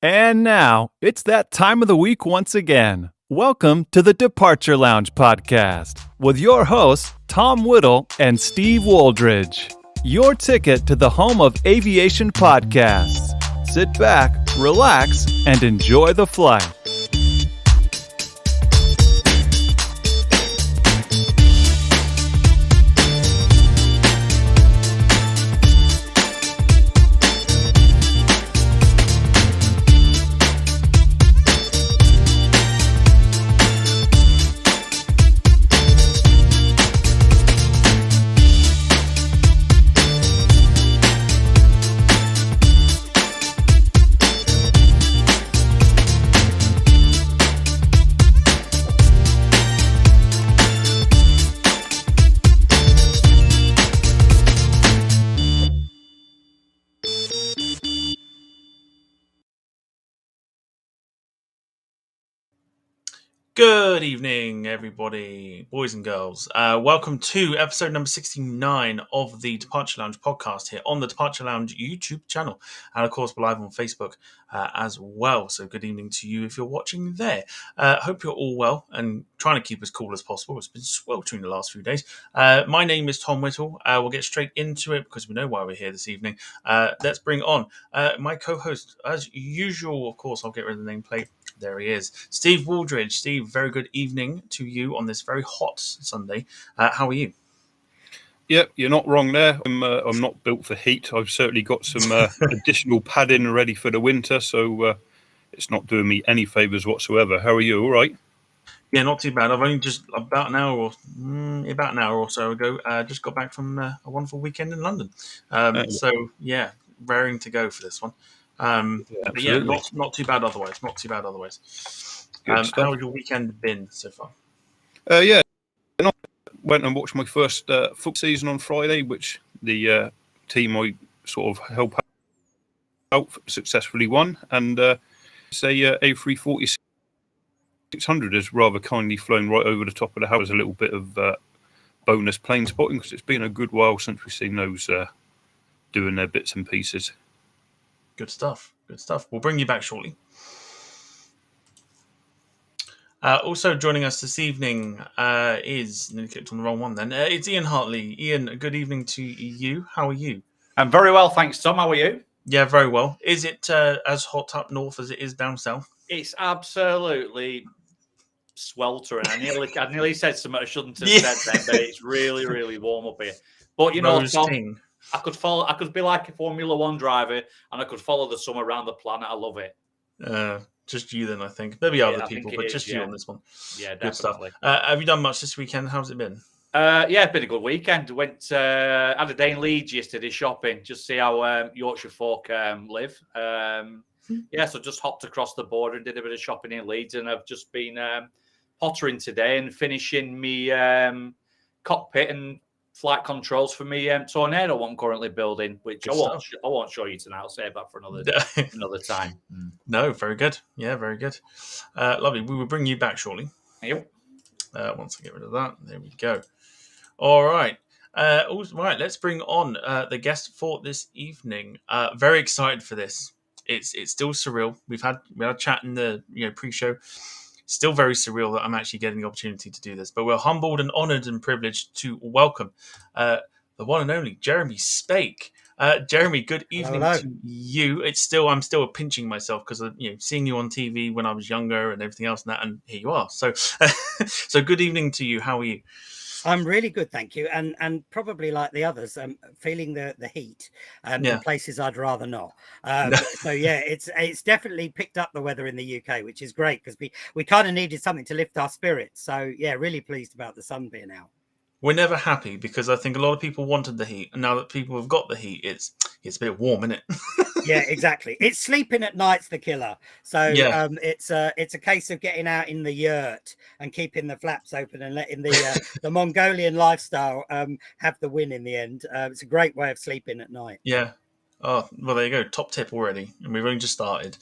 And now, it's that time of the week once again. Welcome to the Departure Lounge podcast with your hosts, Tom Whittle and Steve Woldridge. Your ticket to the home of aviation podcasts. Sit back, relax, and enjoy the flight. Good evening, everybody, boys and girls. Welcome to episode number 69 of the Departure Lounge podcast here on the Departure Lounge YouTube channel. And of course, we're live on Facebook as well. So good evening to you if you're watching there. Hope you're all well and trying to keep as cool as possible. It's been sweltering the last few days. My name is Tom Whittle. We'll get straight into it because we know why we're here this evening. Let's bring on my co-host. As usual, of course, I'll get rid of the nameplate. There he is. Steve Woldridge. Steve, very good evening to you on this very hot Sunday. How are you? Yep, you're not wrong there. I'm not built for heat. I've certainly got some additional padding ready for the winter, so it's not doing me any favours whatsoever. How are you? All right? Yeah, not too bad. I've only just about an hour or so ago just got back from a wonderful weekend in London. So yeah, raring to go for this one. But yeah, not too bad otherwise. Not too bad otherwise. How has your weekend been so far? Yeah, I went and watched my first football season on Friday, which the team I sort of helped out successfully won, and say A340 600 has rather kindly flown right over the top of the house. A little bit of bonus plane spotting because it's been a good while since we've seen those doing their bits and pieces. Good stuff. Good stuff. We'll bring you back shortly. Also joining us this evening is... I nearly clicked on the wrong one then. It's Ian Hartley. Ian, good evening to you. How are you? I'm very well, thanks, Tom. How are you? Yeah, very well. Is it as hot up north as it is down south? It's absolutely sweltering. I nearly said something I shouldn't have said then, but it's really, really warm up here. But you know, Tom, I could be like a Formula One driver, and I could follow the sun around the planet. I love it. Just you then, I think. Maybe other people, but just you on this one. Yeah, good definitely. Stuff. Have you done much this weekend? How's it been? Yeah, it's been a good weekend. Went had a day in Leeds yesterday shopping, just see how Yorkshire folk live. Yeah, so just hopped across the border and did a bit of shopping in Leeds, and I've just been pottering today and finishing me cockpit and flight controls for me Tornado I'm currently building, which I won't show you tonight. I'll save that for another time. No, very good. Yeah, very good. Lovely. We will bring you back shortly. Yep. Once I get rid of that, there we go. All right. Right. Let's bring on the guest for this evening. Very excited for this. It's still surreal. We had a chat in the pre-show. Still very surreal that I'm actually getting the opportunity to do this, but we're humbled and honoured and privileged to welcome the one and only Jeremy Spake. Jeremy, good evening to you. I'm still pinching myself because of seeing you on TV when I was younger and everything else, and here you are. So, so good evening to you. How are you? I'm really good, thank you, and probably like the others, feeling the heat in places I'd rather not. So yeah, it's definitely picked up the weather in the UK, which is great because we kind of needed something to lift our spirits. So yeah, really pleased about the sun being out. We're never happy because I think a lot of people wanted the heat, and now that people have got the heat, it's a bit warm, isn't it? Yeah, exactly. It's sleeping at night's the killer. So it's a case of getting out in the yurt and keeping the flaps open and letting the Mongolian lifestyle have the win in the end. It's a great way of sleeping at night. Yeah. Oh, well, there you go. Top tip already. And we've only just started.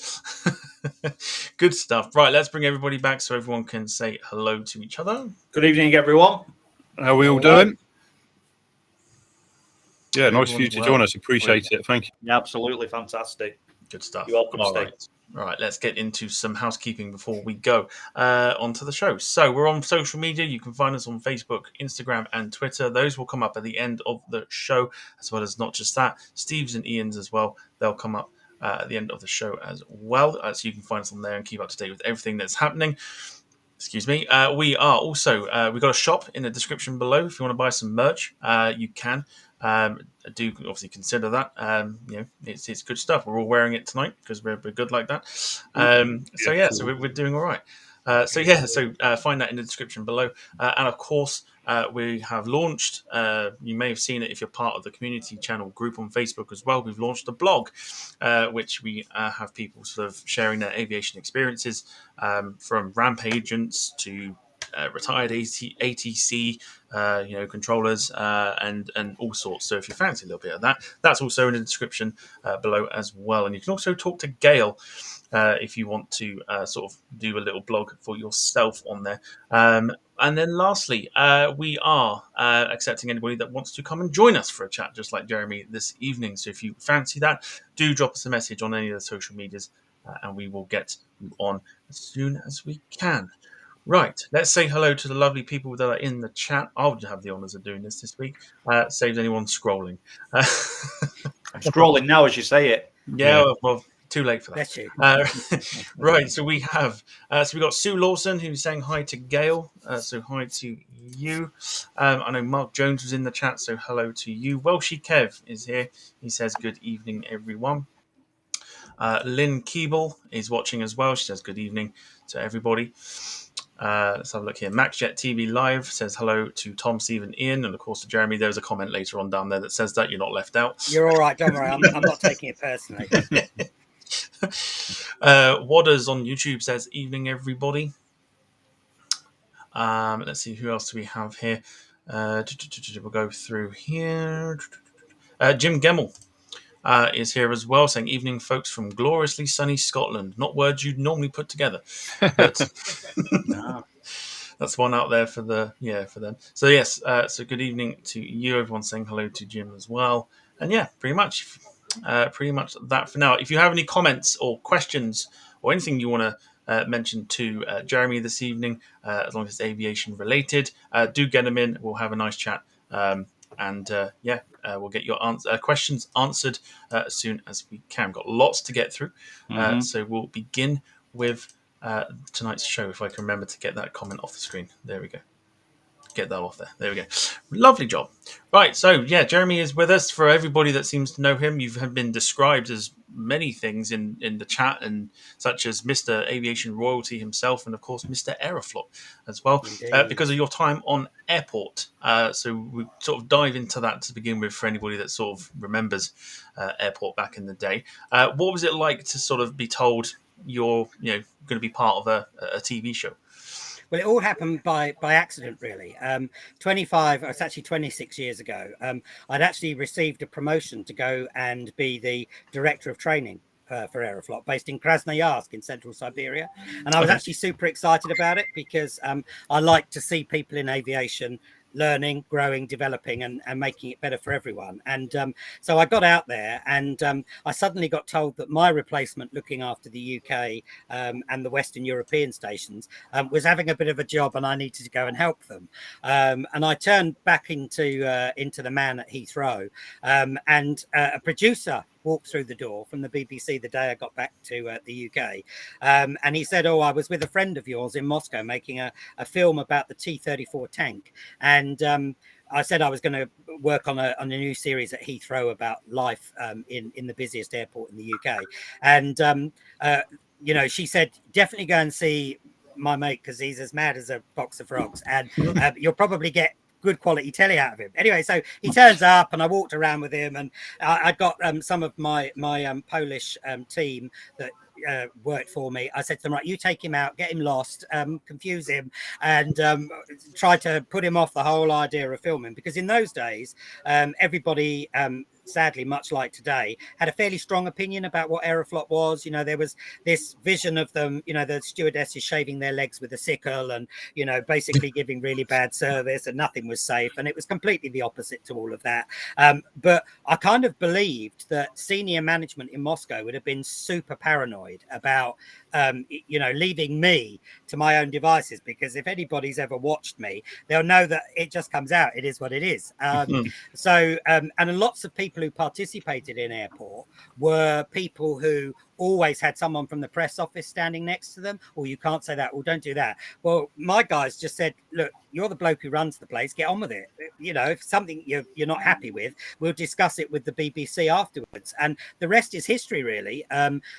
Good stuff. Right, let's bring everybody back so everyone can say hello to each other. Good evening, everyone. How are we all doing? Yeah, nice for you to join us. Appreciate it. Thank you. Yeah, absolutely fantastic. Good stuff. You're welcome, Steve. Right. Right, let's get into some housekeeping before we go onto the show. So we're on social media. You can find us on Facebook, Instagram, and Twitter. Those will come up at the end of the show, as well as not just that, Steve's and Ian's as well. They'll come up at the end of the show as well. So you can find us on there and keep up to date with everything that's happening. Excuse me. We are also, we've got a shop in the description below. If you want to buy some merch, you can. Do obviously consider that. It's good stuff. We're all wearing it tonight because we're good like that. So we're doing all right. Find that in the description below. And of course, we have launched, you may have seen it if you're part of the community channel group on Facebook as well. We've launched a blog, which we have people sort of sharing their aviation experiences, from ramp agents to retired ATC, controllers, and all sorts. So if you fancy a little bit of that, that's also in the description below as well. And you can also talk to Gail if you want to sort of do a little blog for yourself on there. And then lastly, we are accepting anybody that wants to come and join us for a chat, just like Jeremy this evening. So if you fancy that, do drop us a message on any of the social medias, and we will get you on as soon as we can. Right, let's say hello to the lovely people that are in the chat. I'll have the honours of doing this week. Saves anyone scrolling. I'm scrolling now as you say it. Yeah. Well, too late for that. Bless you. Right, so we have we've got Sue Lawson who's saying hi to Gail. So hi to you. I know Mark Jones was in the chat, so hello to you. Welshie Kev is here. He says good evening, everyone. Lynn Keeble is watching as well. She says good evening to everybody. Let's have a look here. MaxJet TV Live says hello to Tom, Steve, and Ian, and of course to Jeremy. There's a comment later on down there that says that you're not left out. You're all right. Don't worry. I'm not taking it personally. Wadders on YouTube says evening, everybody. Let's see, who else do we have here? We'll go through here. Jim Gemmell is here as well, saying evening, folks, from gloriously sunny Scotland. Not words you'd normally put together, but that's one out there for them. So yes, so good evening to you. Everyone's saying hello to Jim as well, and yeah, pretty much that for now. If you have any comments or questions or anything you want to mention to Jeremy this evening, as long as it's aviation related, do get them in. We'll have a nice chat. We'll get your questions answered as soon as we can. We've got lots to get through. So we'll begin with tonight's show. If I can remember to get that comment off the screen. There we go. Get that off there. There we go. Lovely job. Right. So, yeah, Jeremy is with us. For everybody that seems to know him, you've been described as many things in the chat, and such as Mr. Aviation Royalty himself, and, of course, Mr. Aeroflot as well, because of your time on Airport. So we sort of dive into that to begin with for anybody that sort of remembers Airport back in the day. What was it like to sort of be told you're going to be part of a TV show? Well, it all happened by accident, really. 26 years ago, I'd actually received a promotion to go and be the director of training for Aeroflot, based in Krasnoyarsk in central Siberia. And I was actually super excited about it because I like to see people in aviation learning, growing, developing, and making it better for everyone. And so I got out there, and I suddenly got told that my replacement looking after the UK and the Western European stations was having a bit of a job, and I needed to go and help them. And I turned back into the man at Heathrow, and a producer walked through the door from the BBC the day I got back to the UK. And he said, I was with a friend of yours in Moscow making a film about the T-34 tank. And I said I was going to work on a new series at Heathrow about life in the busiest airport in the UK. And, she said, definitely go and see my mate because he's as mad as a box of frogs. And you'll probably get good quality telly out of him. Anyway, so he turns up, and I walked around with him, and I got some of my Polish team that worked for me. I said to them, right, you take him out, get him lost, confuse him, and try to put him off the whole idea of filming, because in those days everybody sadly, much like today, had a fairly strong opinion about what Aeroflot was. There was this vision of them, the stewardesses shaving their legs with a sickle and, basically giving really bad service, and nothing was safe. And it was completely the opposite to all of that. But I kind of believed that senior management in Moscow would have been super paranoid about, leaving me to my own devices, because if anybody's ever watched me, they'll know that it just comes out. It is what it is. And lots of people who participated in airport were people who always had someone from the press office standing next to them. Or you can't say that, or don't do that. Well, my guys just said, look, you're the bloke who runs the place, get on with it. If something you're not happy with, we'll discuss it with the BBC afterwards. And the rest is history, really.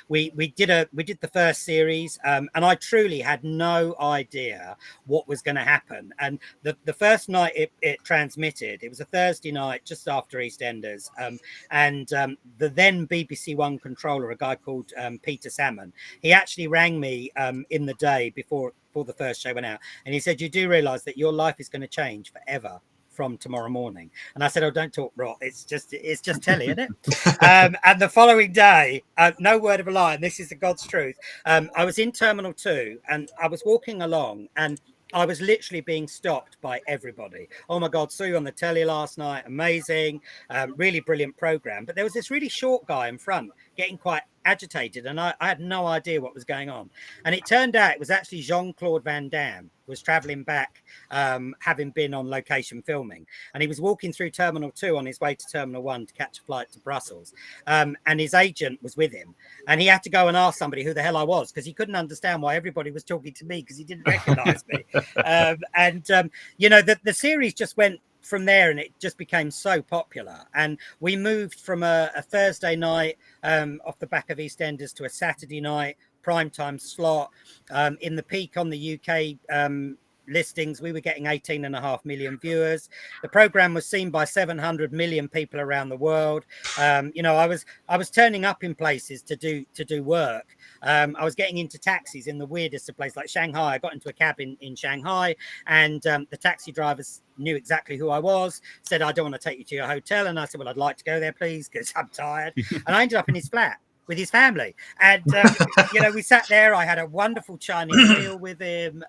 We did the first series, and I truly had no idea what was going to happen. And the first night it transmitted, it was a Thursday night just after EastEnders, and the then BBC One controller, a guy called Peter Salmon, he actually rang me in the day before the first show went out, and he said, you do realize that your life is going to change forever from tomorrow morning? And I said, oh, don't talk rot, it's just telly, isn't it? And the following day, no word of a lie, and this is the God's truth, I was in Terminal 2 and I was walking along, and I was literally being stopped by everybody. Oh my God, saw you on the telly last night. Amazing. Really brilliant program. But there was this really short guy in front getting quite agitated, and I had no idea what was going on. And it turned out it was actually Jean-Claude Van Damme was traveling back, having been on location filming. And he was walking through Terminal 2 on his way to Terminal 1 to catch a flight to Brussels. And his agent was with him. And he had to go and ask somebody who the hell I was, because he couldn't understand why everybody was talking to me, because he didn't recognize me. The series just went from there, and it just became so popular. And we moved from a Thursday night off the back of EastEnders to a Saturday night primetime slot. In the peak on the UK listings, we were getting 18.5 million viewers. The program was seen by 700 million people around the world. I was turning up in places to do work. I was getting into taxis in the weirdest of places, like Shanghai. I got into a cab in Shanghai, and the taxi drivers knew exactly who I was, said, I don't want to take you to your hotel. And I said, well, I'd like to go there, please, because I'm tired. And I ended up in his flat with his family. And, we sat there. I had a wonderful Chinese meal with him.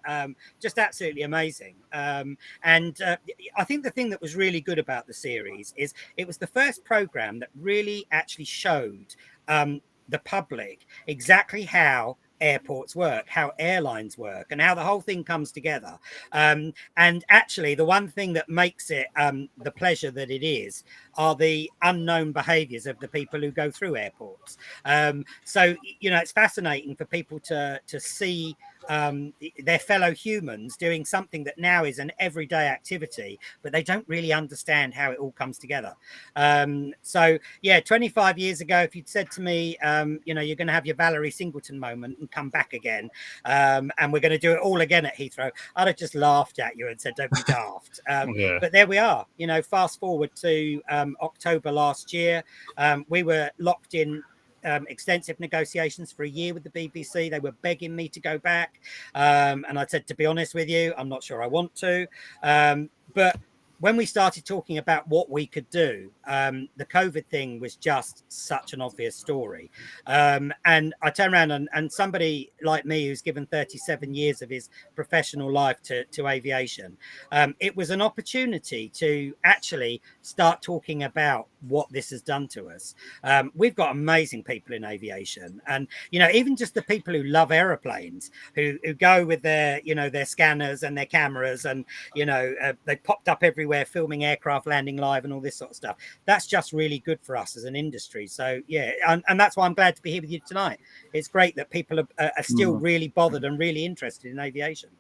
Just absolutely amazing. And I think the thing that was really good about the series is it was the first program that really actually showed the public exactly how airports work, how airlines work, and how the whole thing comes together. And actually, the one thing that makes it the pleasure that it is are the unknown behaviors of the people who go through airports. So it's fascinating for people to see their fellow humans doing something that now is an everyday activity, but they don't really understand how it all comes together. 25 years ago, if you'd said to me, you're going to have your Valerie Singleton moment and come back again, and we're going to do it all again at Heathrow, I'd have just laughed at you and said, don't be daft. But there we are. Fast forward to October last year, we were locked in extensive negotiations for a year with the BBC. They were begging me to go back, and I said, to be honest with you, I'm not sure I want to. But when we started talking about what we could do, the COVID thing was just such an obvious story. And I turned around and somebody like me, who's given 37 years of his professional life to aviation, it was an opportunity to actually start talking about what this has done to us. We've got amazing people in aviation, and even just the people who love aeroplanes, who go with their scanners and their cameras, and they popped up everywhere filming aircraft landing live and all this sort of stuff. That's just really good for us as an industry. So and that's why I'm glad to be here with you tonight. It's great that people are still really bothered and really interested in aviation.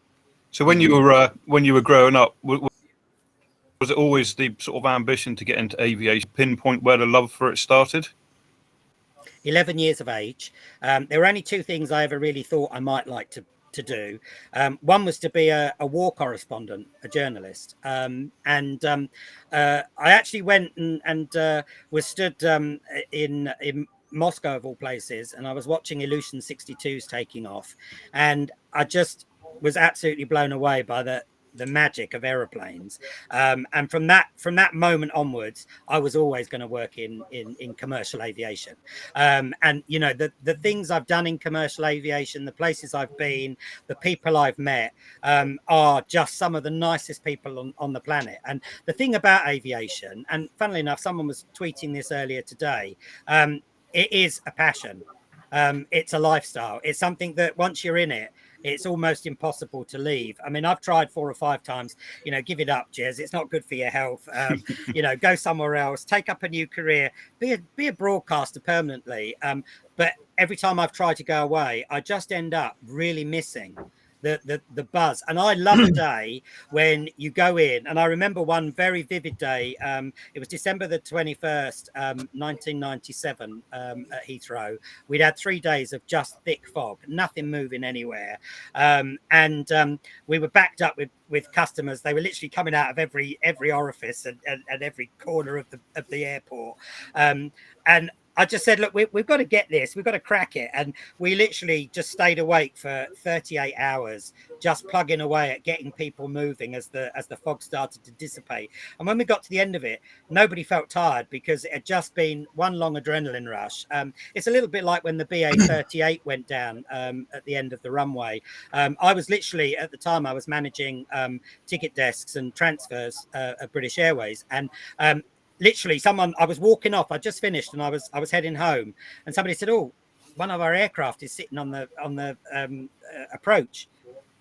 So when you were growing up, was it always the sort of ambition to get into aviation, pinpoint where the love for it started? 11 years of age. There were only two things I ever really thought I might like to do. One was to be a war correspondent, a journalist. I actually went and was stood in Moscow, of all places, and I was watching Ilyushin 62s taking off, and I just was absolutely blown away by the the magic of aeroplanes. And from that moment onwards, I was always going to work in commercial aviation. And the things I've done in commercial aviation, the places I've been, the people I've met, are just some of the nicest people on the planet. And the thing about aviation, and funnily enough, someone was tweeting this earlier today, it is a passion. It's a lifestyle. It's something that once you're in it, it's almost impossible to leave. I mean, I've tried 4 or 5 times, give it up, Jez. It's not good for your health. Go somewhere else, take up a new career, be a broadcaster permanently. But every time I've tried to go away, I just end up really missing the buzz. And I love a day when you go in, and I remember one very vivid day. It was December the 21st, 1997, at Heathrow. We'd had 3 days of just thick fog, nothing moving anywhere. And we were backed up with customers. They were literally coming out of every orifice and every corner of the airport. And I just said, look, we've got to get this. We've got to crack it. And we literally just stayed awake for 38 hours, just plugging away at getting people moving as the fog started to dissipate. And when we got to the end of it, nobody felt tired because it had just been one long adrenaline rush. It's a little bit like when the BA-38 went down at the end of the runway. I was literally, at the time, I was managing ticket desks and transfers at British Airways. And literally I was walking off, I just finished, and I was heading home, and somebody said, oh, one of our aircraft is sitting on the approach.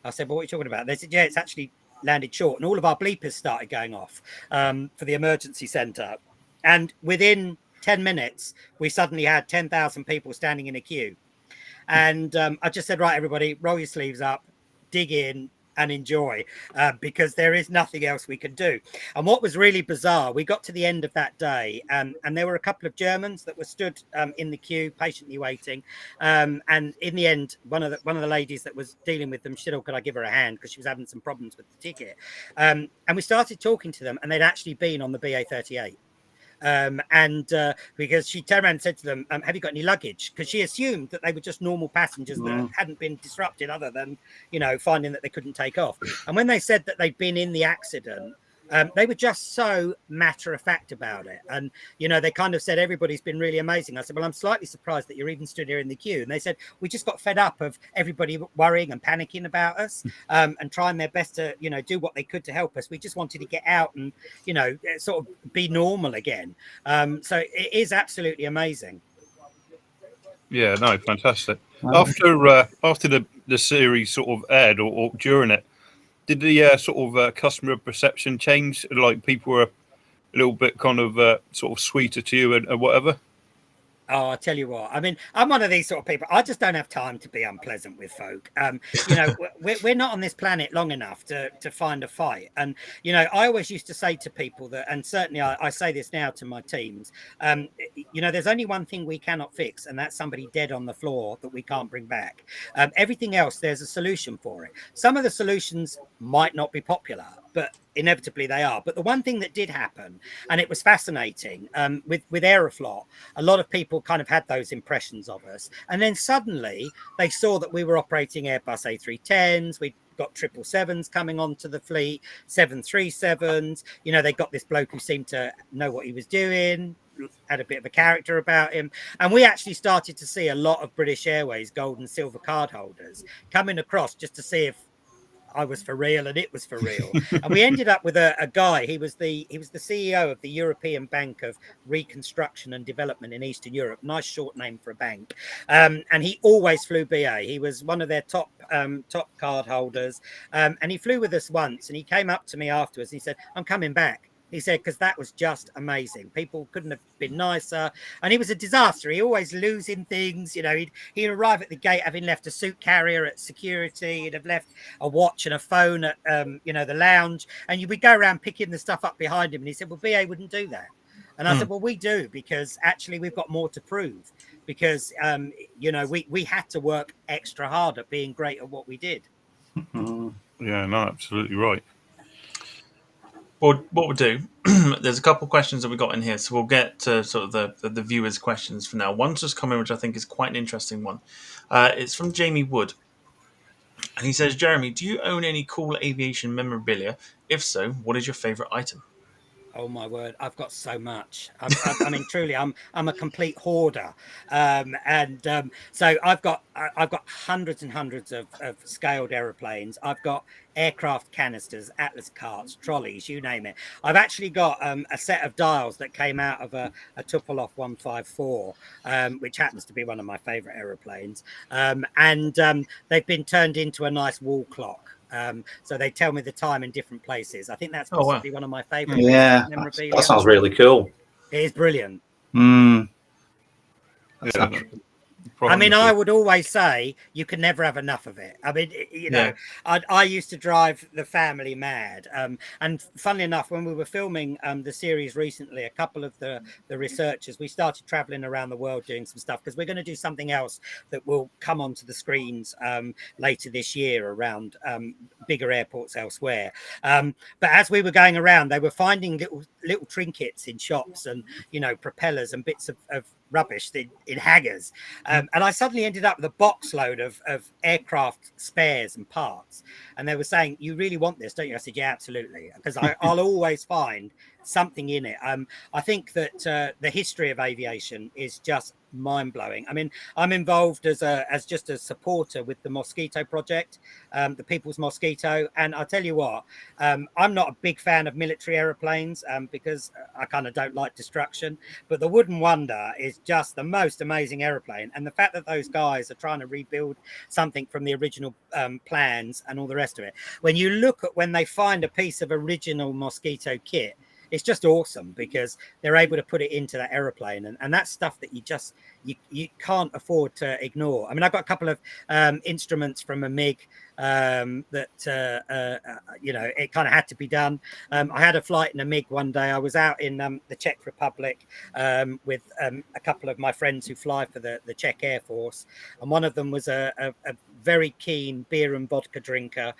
I said, well, what are you talking about? They said, yeah, it's actually landed short. And all of our bleepers started going off for the emergency center. And within 10 minutes, we suddenly had 10,000 people standing in a queue. And I just said, right, everybody, roll your sleeves up, dig in, and enjoy, because there is nothing else we can do. And what was really bizarre, we got to the end of that day, and there were a couple of Germans that were stood in the queue, patiently waiting. And in the end, one of the ladies that was dealing with them, she said, oh, could I give her a hand, because she was having some problems with the ticket. And we started talking to them, and they'd actually been on the BA-38. Because she turned around and said to them, have you got any luggage? Because she assumed that they were just normal passengers that hadn't been disrupted, other than, finding that they couldn't take off. And when they said that they'd been in the accident, they were just so matter of fact about it. And, they kind of said, everybody's been really amazing. I said, well, I'm slightly surprised that you're even stood here in the queue. And they said, we just got fed up of everybody worrying and panicking about us, and trying their best to, do what they could to help us. We just wanted to get out and, sort of be normal again. So it is absolutely amazing. Yeah, no, fantastic. After the series sort of aired or during it, did the sort of customer perception change? Like, people were a little bit kind of sort of sweeter to you and whatever? Oh, I tell you what, I mean, I'm one of these sort of people. I just don't have time to be unpleasant with folk. We're not on this planet long enough to find a fight. And, I always used to say to people that, and certainly I say this now to my teams, there's only one thing we cannot fix, and that's somebody dead on the floor that we can't bring back. Everything else, there's a solution for it. Some of the solutions might not be popular, but inevitably they are. But the one thing that did happen, and it was fascinating, with Aeroflot, a lot of people kind of had those impressions of us. And then suddenly they saw that we were operating Airbus A310s. We'd got 777s coming onto the fleet, 737s. They got this bloke who seemed to know what he was doing, had a bit of a character about him. And we actually started to see a lot of British Airways gold and silver card holders coming across just to see if I was for real and it was for real. And we ended up with a guy. He was the CEO of the European Bank of Reconstruction and Development in Eastern Europe. Nice short name for a bank. And he always flew BA. He was one of their top card holders. And he flew with us once, and he came up to me afterwards and he said, I'm coming back. He said, because that was just amazing. People couldn't have been nicer. And he was a disaster. He always losing things. He'd arrive at the gate having left a suit carrier at security. He'd have left a watch and a phone at, the lounge. And we'd go around picking the stuff up behind him. And he said, well, BA wouldn't do that. And I said, well, we do, because actually we've got more to prove. Because, we had to work extra hard at being great at what we did. Yeah, no, absolutely right. Well, what we'll do, there's a couple of questions that we got in here, so we'll get to sort of the viewers' questions for now. One's just come in, which I think is quite an interesting one. It's from Jamie Wood. And he says, Jeremy, do you own any cool aviation memorabilia? If so, what is your favorite item? Oh my word! I've got so much. I mean, truly, I'm a complete hoarder, so I've got hundreds and hundreds of scaled aeroplanes. I've got aircraft canisters, Atlas carts, trolleys, you name it. I've actually got a set of dials that came out of a Tupolev 154, which happens to be one of my favorite aeroplanes, and they've been turned into a nice wall clock. So they tell me the time in different places. I think that's possibly one of my favorite memorabilia. That sounds really cool. It is brilliant. I mean, I would always say you can never have enough of it. I mean, you know, I used to drive the family mad. And funnily enough, when we were filming the series recently, a couple of the researchers, we started traveling around the world doing some stuff because we're going to do something else that will come onto the screens later this year around bigger airports elsewhere. But as we were going around, they were finding little trinkets in shops and, you know, propellers and bits of rubbish in hangars. And I suddenly ended up with a box load of aircraft spares and parts. And they were saying, you really want this, don't you? I said, yeah, absolutely. Because I'll always find something in it. I think that the history of aviation is just mind-blowing. I mean, I'm involved as just a supporter with the Mosquito project, the People's Mosquito, and I'll tell you what, I'm not a big fan of military aeroplanes because I kind of don't like destruction, but the Wooden Wonder is just the most amazing aeroplane, and the fact that those guys are trying to rebuild something from the original plans and all the rest of it, when you look at when they find a piece of original Mosquito kit, it's just awesome because they're able to put it into that aeroplane, and that's stuff that you can't afford to ignore. I mean, I've got a couple of instruments from a MiG that you know, it kind of had to be done. I had a flight in a MiG one day. I was out in the Czech Republic with a couple of my friends who fly for the Czech Air Force, and one of them was a very keen beer and vodka drinker.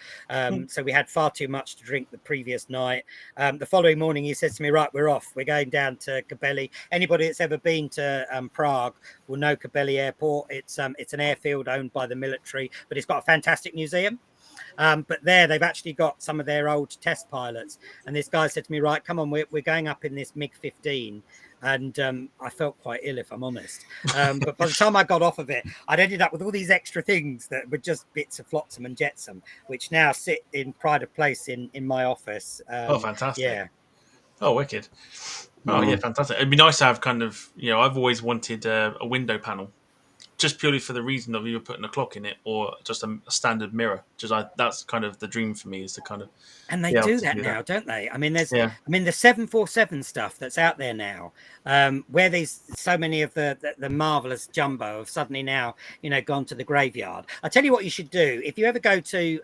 So we had far too much to drink the previous night. The following morning, he says to me, right, we're off. We're going down to Kabeli. Anybody that's ever been to Prague will know Kabeli Airport. It's an airfield owned by the military, but it's got a fantastic museum. But there they've actually got some of their old test pilots. And this guy said to me, right, come on, we're going up in this MiG-15. And I felt quite ill, if I'm honest. But by the time I got off of it, I'd ended up with all these extra things that were just bits of flotsam and jetsam, which now sit in pride of place in my office. Oh, fantastic. Yeah. Oh, wicked. Oh, yeah, fantastic. It'd be nice to have kind of, you know, I've always wanted a window panel, just purely for the reason of either putting a clock in it or just a standard mirror. That's kind of the dream for me, is to kind of. And they do that now, don't they? I mean, the 747 stuff that's out there now, where there's so many of the marvelous jumbo have suddenly now, you know, gone to the graveyard. I tell you what you should do. If you ever go to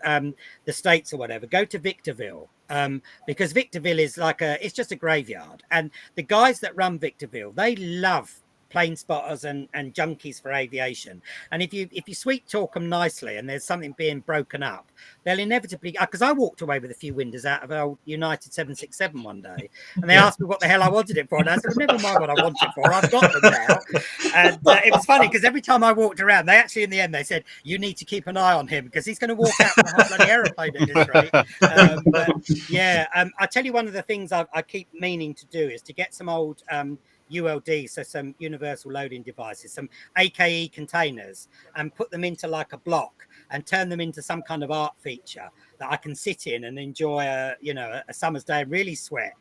the States or whatever, go to Victorville. Because Victorville is it's just a graveyard. And the guys that run Victorville, they love plane spotters and junkies for aviation. And if you sweet talk them nicely and there's something being broken up, they'll inevitably, because I walked away with a few windows out of an old United 767 one day, and they asked me what the hell I wanted it for, and I said, well, never mind what I want it for, I've got them now. And it was funny because every time I walked around, they actually in the end they said, you need to keep an eye on him because he's going to walk out with a whole bloody aeroplane at this rate. But yeah, I tell you, one of the things I keep meaning to do is to get some old ULD, so some universal loading devices, some AKE containers, and put them into like a block and turn them into some kind of art feature that I can sit in and enjoy a summer's day and really sweat.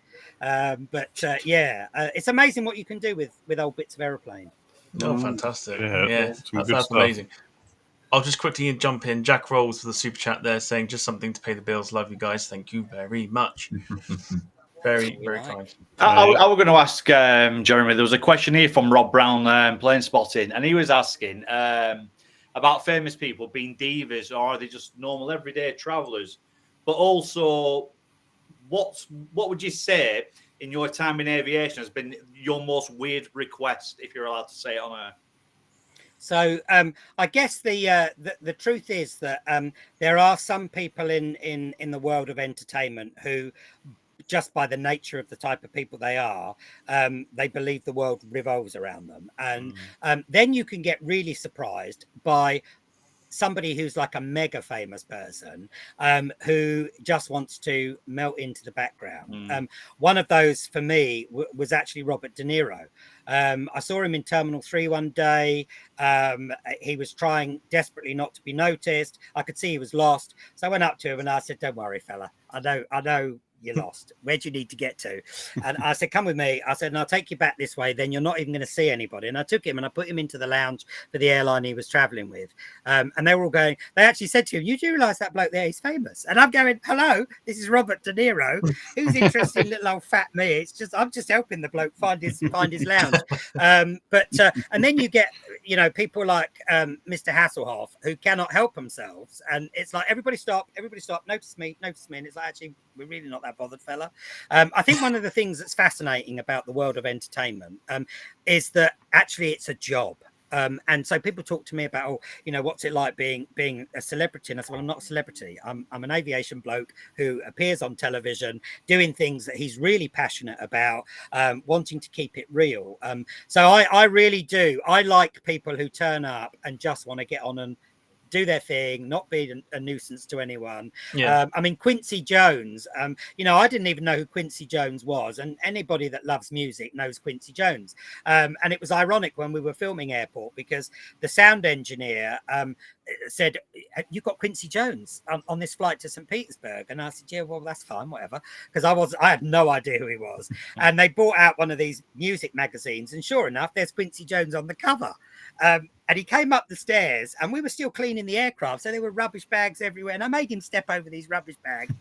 It's amazing what you can do with old bits of aeroplane. Oh, fantastic. Yeah, that's amazing. I'll just quickly jump in. Jack Rolls for the super chat there saying just something to pay the bills. Love you guys. Thank you very much. Very, very kind. I was going to ask Jeremy, there was a question here from Rob Brown, Plane Spotting, and he was asking about famous people being divas, or are they just normal everyday travelers? But also, what would you say in your time in aviation has been your most weird request, if you're allowed to say it on air? So I guess the truth is that there are some people in the world of entertainment who, just by the nature of the type of people they are, they believe the world revolves around them. And then you can get really surprised by somebody who's like a mega famous person who just wants to melt into the background. One of those for me was actually Robert De Niro. I saw him in Terminal 3 one day. He was trying desperately not to be noticed. I could see he was lost. So I went up to him and I said, "Don't worry, fella. I know you're lost. Where do you need to get to?" And I said, "Come with me." I said, "And I'll take you back this way. Then you're not even going to see anybody." And I took him and I put him into the lounge for the airline he was traveling with. And they were all going, they actually said to him, "You do realize that bloke there, he's famous." And I'm going, "Hello, this is Robert De Niro. Who's interested in little old fat me? It's just, I'm just helping the bloke find his lounge." And then you get, people like Mr. Hasselhoff who cannot help themselves. And it's like, everybody stop, notice me. And it's like, actually, we're really not that bothered, fella. I think one of the things that's fascinating about the world of entertainment is that actually it's a job. And so people talk to me about, what's it like being a celebrity? And I said, well, I'm not a celebrity. I'm an aviation bloke who appears on television, doing things that he's really passionate about, wanting to keep it real. So I really do. I like people who turn up and just want to get on and do their thing, not be a nuisance to anyone. I mean, Quincy Jones, I didn't even know who Quincy Jones was, and anybody that loves music knows Quincy Jones. And it was ironic when we were filming Airport, because the sound engineer said, "You got Quincy Jones on this flight to St. Petersburg?" And I said, "Yeah, well, that's fine, whatever," because I had no idea who he was. And they brought out one of these music magazines, and sure enough, there's Quincy Jones on the cover. And he came up the stairs, and we were still cleaning the aircraft, so there were rubbish bags everywhere. And I made him step over these rubbish bags.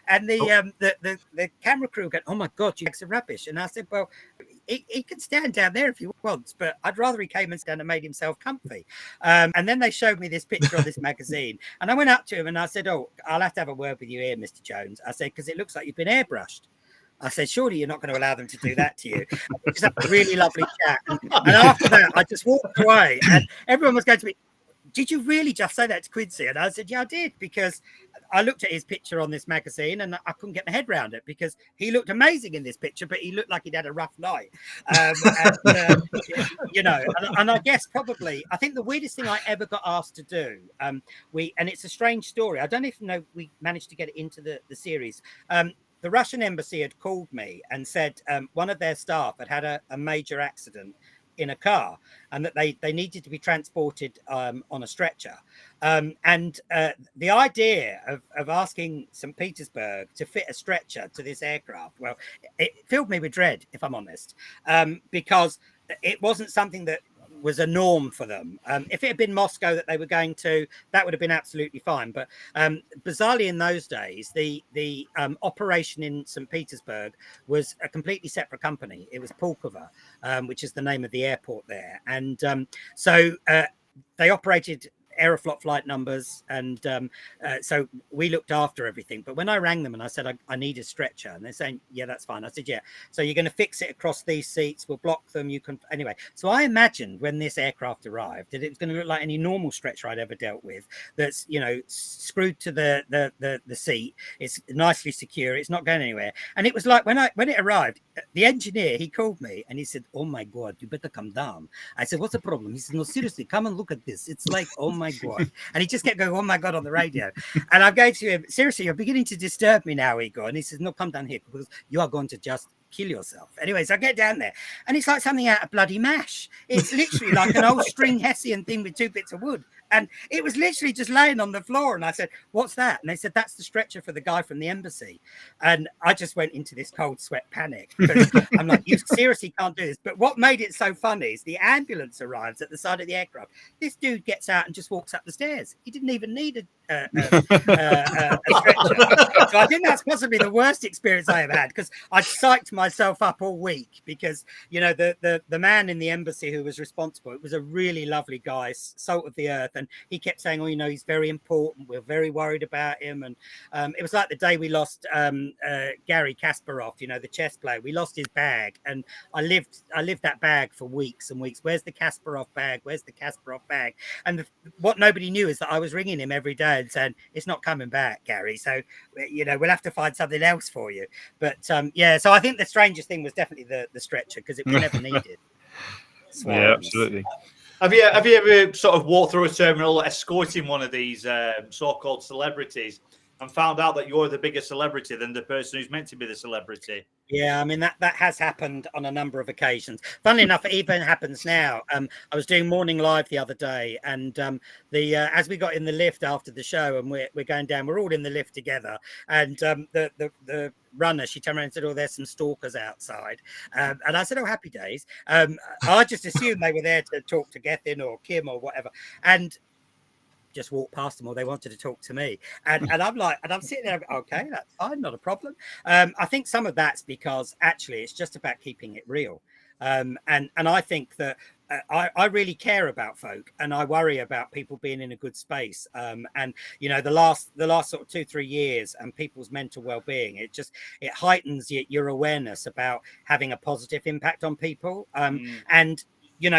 And the camera crew go, "Oh my God, you bags of rubbish." And I said, "Well, he can stand down there if he wants, but I'd rather he came and stand and made himself comfy." And then they showed me this picture of this magazine, and I went up to him and I said, "Oh, I'll have to have a word with you here, Mr. Jones." I said, "Because it looks like you've been airbrushed." I said, "Surely you're not going to allow them to do that to you." We just had a really lovely chat. And after that, I just walked away, and everyone was going to me, "Did you really just say that to Quincy?" And I said, "Yeah, I did," because I looked at his picture on this magazine and I couldn't get my head around it, because he looked amazing in this picture, but he looked like he'd had a rough night. And I guess probably, I think the weirdest thing I ever got asked to do, and it's a strange story. I don't even know we managed to get it into the series. The Russian embassy had called me and said one of their staff had a major accident in a car, and that they needed to be transported on a stretcher. And the idea of asking St. Petersburg to fit a stretcher to this aircraft, well, it filled me with dread, if I'm honest, because it wasn't something that was a norm for them. If it had been Moscow that they were going to, that would have been absolutely fine. But bizarrely, in those days, the operation in St. Petersburg was a completely separate company. It was Pulkovo, which is the name of the airport there. And so they operated Aeroflot flight numbers, and so we looked after everything. But when I rang them and I said I need a stretcher, and they're saying, "Yeah, that's fine." I said, "Yeah, so you're going to fix it across these seats, we'll block them, you can." Anyway, so I imagined when this aircraft arrived that it was going to look like any normal stretcher I'd ever dealt with, that's screwed to the seat, it's nicely secure, it's not going anywhere. And it was like when it arrived, the engineer, he called me and he said, "Oh my God, you better come down." I said, "What's the problem?" He said, "No, seriously, come and look at this. It's like, oh my God." And he just kept going, "Oh my God," on the radio. And I'm going to him, "Seriously, you're beginning to disturb me now, Igor." And he says, "No, come down here, because you are going to just kill yourself." Anyway, so I get down there, and it's like something out of bloody MASH. It's literally like an old string Hessian thing with 2 bits of wood. And it was literally just laying on the floor. And I said, "What's that?" And they said, "That's the stretcher for the guy from the embassy." And I just went into this cold sweat panic, because I'm like, "You seriously can't do this." But what made it so funny is the ambulance arrives at the side of the aircraft. This dude gets out and just walks up the stairs. He didn't even need a stretcher. So I think that's possibly the worst experience I ever had, because I psyched myself up all week, because the man in the embassy who was responsible, it was a really lovely guy, salt of the earth, and he kept saying, "Oh, he's very important, we're very worried about him." And it was like the day we lost Gary Kasparov, the chess player. We lost his bag, and I lived that bag for weeks and weeks. "Where's the Kasparov bag? Where's the Kasparov bag?" And what nobody knew is that I was ringing him every day and saying, "It's not coming back, Gary, so we'll have to find something else for you." But so I think the strangest thing was definitely the stretcher, because it was never needed. Yeah, absolutely. Have you ever sort of walked through a terminal escorting one of these so-called celebrities and found out that you're the bigger celebrity than the person who's meant to be the celebrity? Yeah, I mean that has happened on a number of occasions. Funnily enough, it even happens now. I was doing morning live the other day, and as we got in the lift after the show, and we're going down, we're all in the lift together, and the runner, she turned around and said, "Oh, there's some stalkers outside," and I said, "Oh, happy days." I just assumed they were there to talk to Gethin or Kim or whatever, and just walked past them, or they wanted to talk to me, and I'm like, and I'm sitting there, okay, that's fine, not a problem. I think some of that's because actually it's just about keeping it real, and I think that I really care about folk, and I worry about people being in a good space, and the last sort of 2-3 years and people's mental well-being, it heightens your awareness about having a positive impact on people, and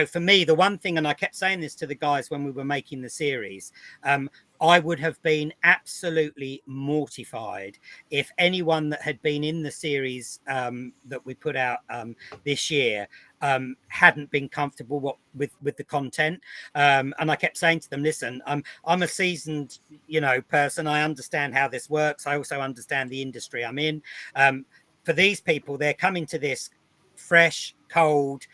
for me, the one thing, and I kept saying this to the guys when we were making the series, I would have been absolutely mortified if anyone that had been in the series that we put out this year hadn't been comfortable with the content. And I kept saying to them, listen, I'm a seasoned, person. I understand how this works. I also understand the industry I'm in. For these people, they're coming to this fresh, cold,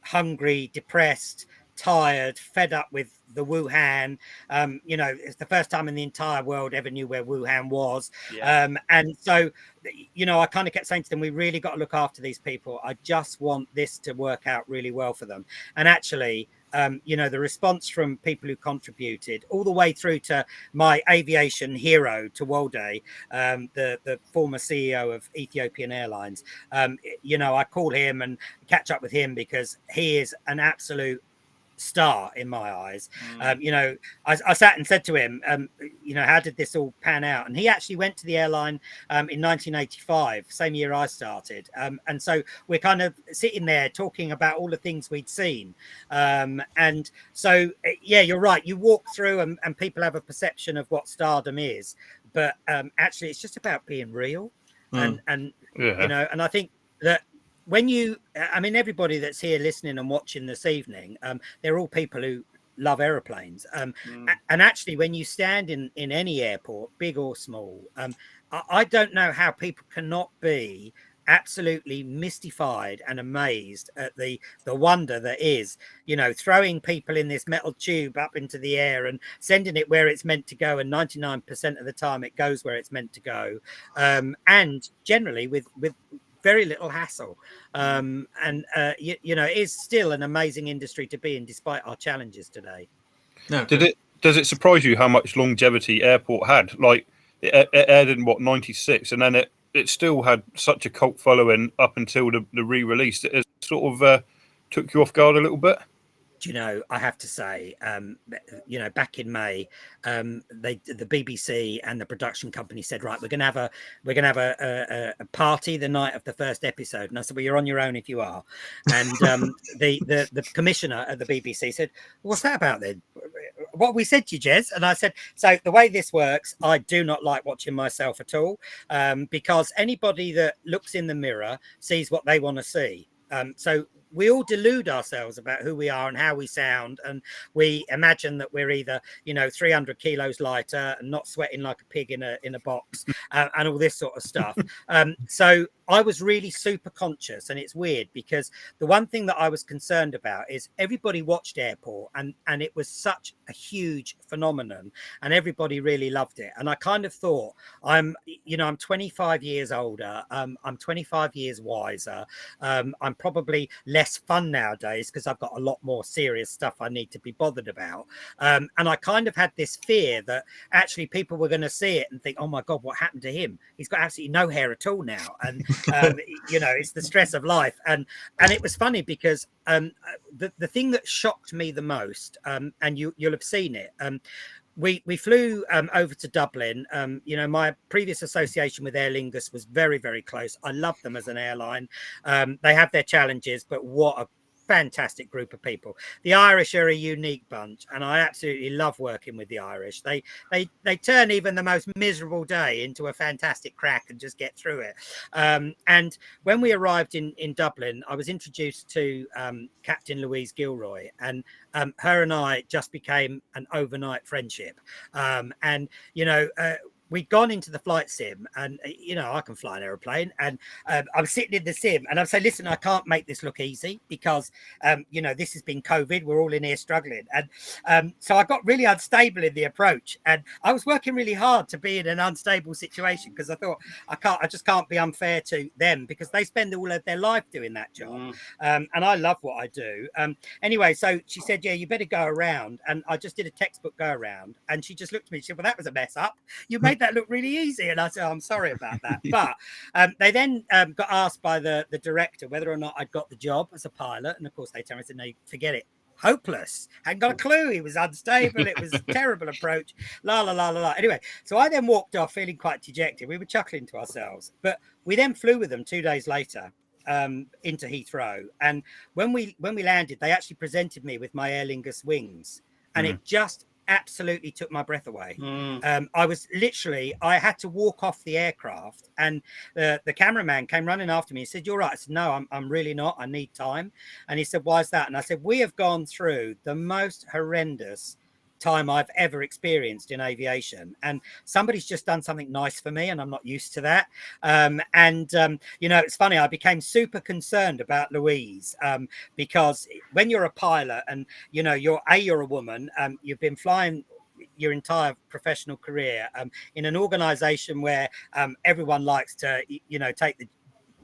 hungry, depressed, tired, fed up with the Wuhan. It's the first time in the entire world ever knew where Wuhan was. Yeah. And so, I kind of kept saying to them, we really got to look after these people. I just want this to work out really well for them. And actually, the response from people who contributed all the way through to my aviation hero, to Walde, the former CEO of Ethiopian Airlines. I call him and catch up with him because he is an absolute star in my eyes. I sat and said to him, how did this all pan out? And he actually went to the airline in 1985, same year I started, and so we're kind of sitting there talking about all the things we'd seen, and so you're right, you walk through and people have a perception of what stardom is, but actually it's just about being real. And and I think that everybody that's here listening and watching this evening, they're all people who love aeroplanes. And actually, when you stand in any airport, big or small, I don't know how people cannot be absolutely mystified and amazed at the wonder that is, throwing people in this metal tube up into the air and sending it where it's meant to go, and 99% of the time it goes where it's meant to go, and generally with very little hassle, it is still an amazing industry to be in despite our challenges today. No, does it surprise you how much longevity Airport had? Like it aired in 96, and then it still had such a cult following up until the re-release. It sort of took you off guard a little bit. I have to say, back in May, the BBC and the production company said, right, we're gonna have a party the night of the first episode. And I said, well, you're on your own if you are. And the commissioner at the BBC said, what's that about then? What we said to you, Jez? And I said, so the way this works, I do not like watching myself at all, because anybody that looks in the mirror sees what they want to see. So we all delude ourselves about who we are and how we sound, and we imagine that we're either 300 kilos lighter and not sweating like a pig in a box, and all this sort of stuff. So I was really super conscious, and it's weird because the one thing that I was concerned about is everybody watched Airport, and it was such a huge phenomenon, and everybody really loved it. And I kind of thought, I'm 25 years older, I'm 25 years wiser, I'm probably less fun nowadays because I've got a lot more serious stuff I need to be bothered about, and I kind of had this fear that actually people were going to see it and think, oh my god, what happened to him? He's got absolutely no hair at all now. And it's the stress of life. And it was funny because the thing that shocked me the most, and you'll have seen it, we flew over to Dublin. My previous association with Aer Lingus was very, very close. I love them as an airline. They have their challenges, but what a fantastic group of people. The Irish are a unique bunch, and I absolutely love working with the Irish. They turn even the most miserable day into a fantastic crack and just get through it. And when we arrived in Dublin, I was introduced to Captain Louise Gilroy, and her and I just became an overnight friendship. And we'd gone into the flight sim, and I can fly an aeroplane, and I'm sitting in the sim, and I'm saying, listen, I can't make this look easy because this has been COVID, we're all in here struggling. And so I got really unstable in the approach, and I was working really hard to be in an unstable situation because I thought I just can't be unfair to them because they spend all of their life doing that job. And I love what I do. Anyway, so she said, yeah, you better go around, and I just did a textbook go around, and she just looked at me, she said, well, that was a mess up, you made that look really easy. And I said, oh, I'm sorry about that. But they then got asked by the director whether or not I'd got the job as a pilot, and of course they told me, I said, no, forget it, hopeless, hadn't got a clue, he was unstable, it was a terrible approach, la la la la la. Anyway, so I then walked off feeling quite dejected. We were chuckling to ourselves, but we then flew with them 2 days later into Heathrow, and when we landed, they actually presented me with my Aer Lingus wings, and it just absolutely took my breath away. I had to walk off the aircraft, and the cameraman came running after me. He said, you're right. I said, no, I'm really not, I need time. And he said, why is that? And I said, we have gone through the most horrendous time I've ever experienced in aviation, and somebody's just done something nice for me, and I'm not used to that. It's funny, I became super concerned about Louise because when you're a pilot and you're a woman, you've been flying your entire professional career in an organization where everyone likes to take the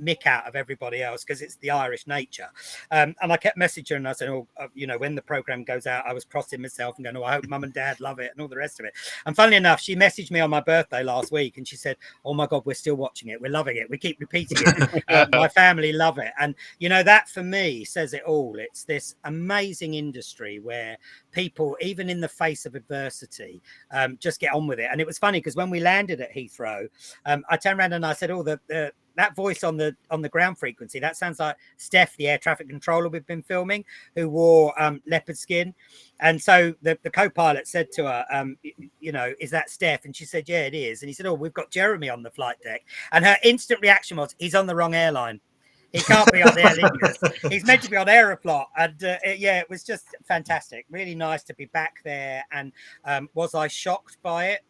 mick out of everybody else because it's the Irish nature. And I kept messaging, and I said, when the program goes out, I was crossing myself and going, I hope mum and dad love it and all the rest of it. And funnily enough, she messaged me on my birthday last week, and she said, oh my God, we're still watching it, we're loving it, we keep repeating it. My family love it. And that for me says it all. It's this amazing industry where people, even in the face of adversity, just get on with it. And it was funny because when we landed at Heathrow, I turned around and I said, that voice on the ground frequency, that sounds like Steph, the air traffic controller we've been filming, who wore leopard skin. And so the co-pilot said to her, is that Steph? And she said, yeah, it is. And he said, oh, we've got Jeremy on the flight deck. And her instant reaction was, he's on the wrong airline. He can't be on Aer Lingus. He's meant to be on Aeroflot. And it was just fantastic. Really nice to be back there. And was I shocked by it?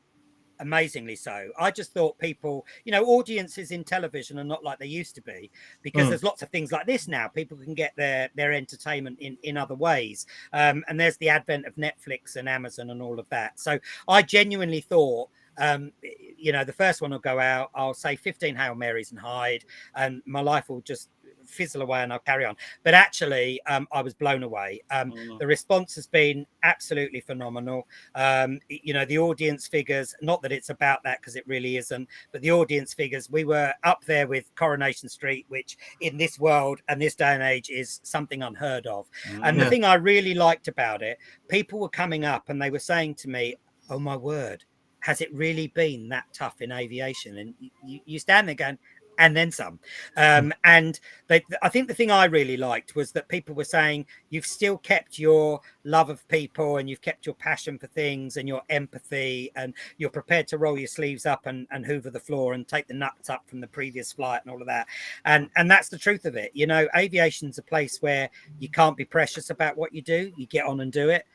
Amazingly so. I just thought people, audiences in television are not like they used to be, because there's lots of things like this now. People can get their entertainment in other ways. And there's the advent of Netflix and Amazon and all of that. So I genuinely thought, the first one will go out, I'll say 15 Hail Marys and hide, and my life will just fizzle away and I'll carry on. But actually, I was blown away. The response has been absolutely phenomenal. The audience figures, not that it's about that because it really isn't, but the audience figures, we were up there with Coronation Street, which in this world and this day and age is something unheard of. And the thing I really liked about it, people were coming up and they were saying to me, oh my word, has it really been that tough in aviation? And you stand there going, and then some. And I think the thing I really liked was that people were saying, you've still kept your love of people, and you've kept your passion for things and your empathy, and you're prepared to roll your sleeves up and hoover the floor and take the nuts up from the previous flight and all of that. And that's the truth of it. Aviation's a place where you can't be precious about what you do. You get on and do it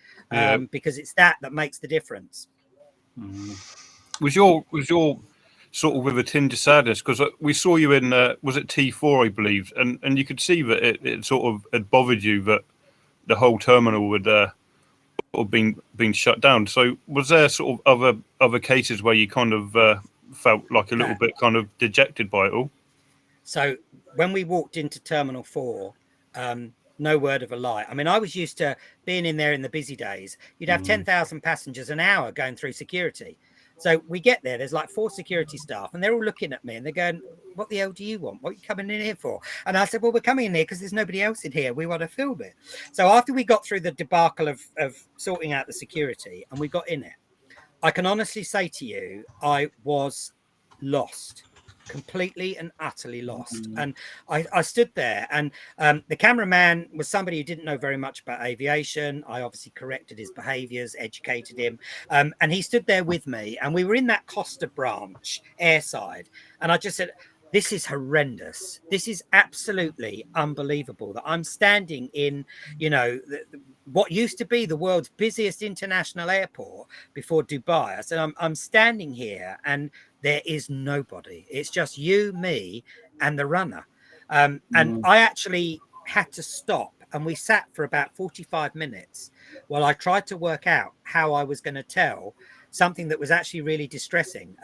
because it's that makes the difference. Was your sort of with a tinge of sadness, because we saw you in was it T4, I believe, and you could see that it sort of had bothered you that the whole terminal would have been shut down. So was there sort of other cases where you kind of felt like a little bit kind of dejected by it all? So when we walked into Terminal 4, no word of a lie. I mean, I was used to being in there in the busy days. You'd have 10,000 passengers an hour going through security. So we get there, there's like 4 security staff, and they're all looking at me and they're going, what the hell do you want? What are you coming in here for? And I said, well, we're coming in here because there's nobody else in here. We want to film it. So after we got through the debacle of sorting out the security and we got in it, I can honestly say to you, I was lost. completely and utterly lost. And I stood there, and the cameraman was somebody who didn't know very much about aviation. I obviously corrected his behaviors, educated him, and he stood there with me, and we were in that Costa branch airside, and I just said, this is horrendous. This is absolutely unbelievable that I'm standing in, you know, what used to be the world's busiest international airport before Dubai. I said, I'm standing here and there is nobody. It's just you, me, and the runner. And I actually had to stop, and we sat for about 45 minutes while I tried to work out how I was going to tell something that was actually really distressing.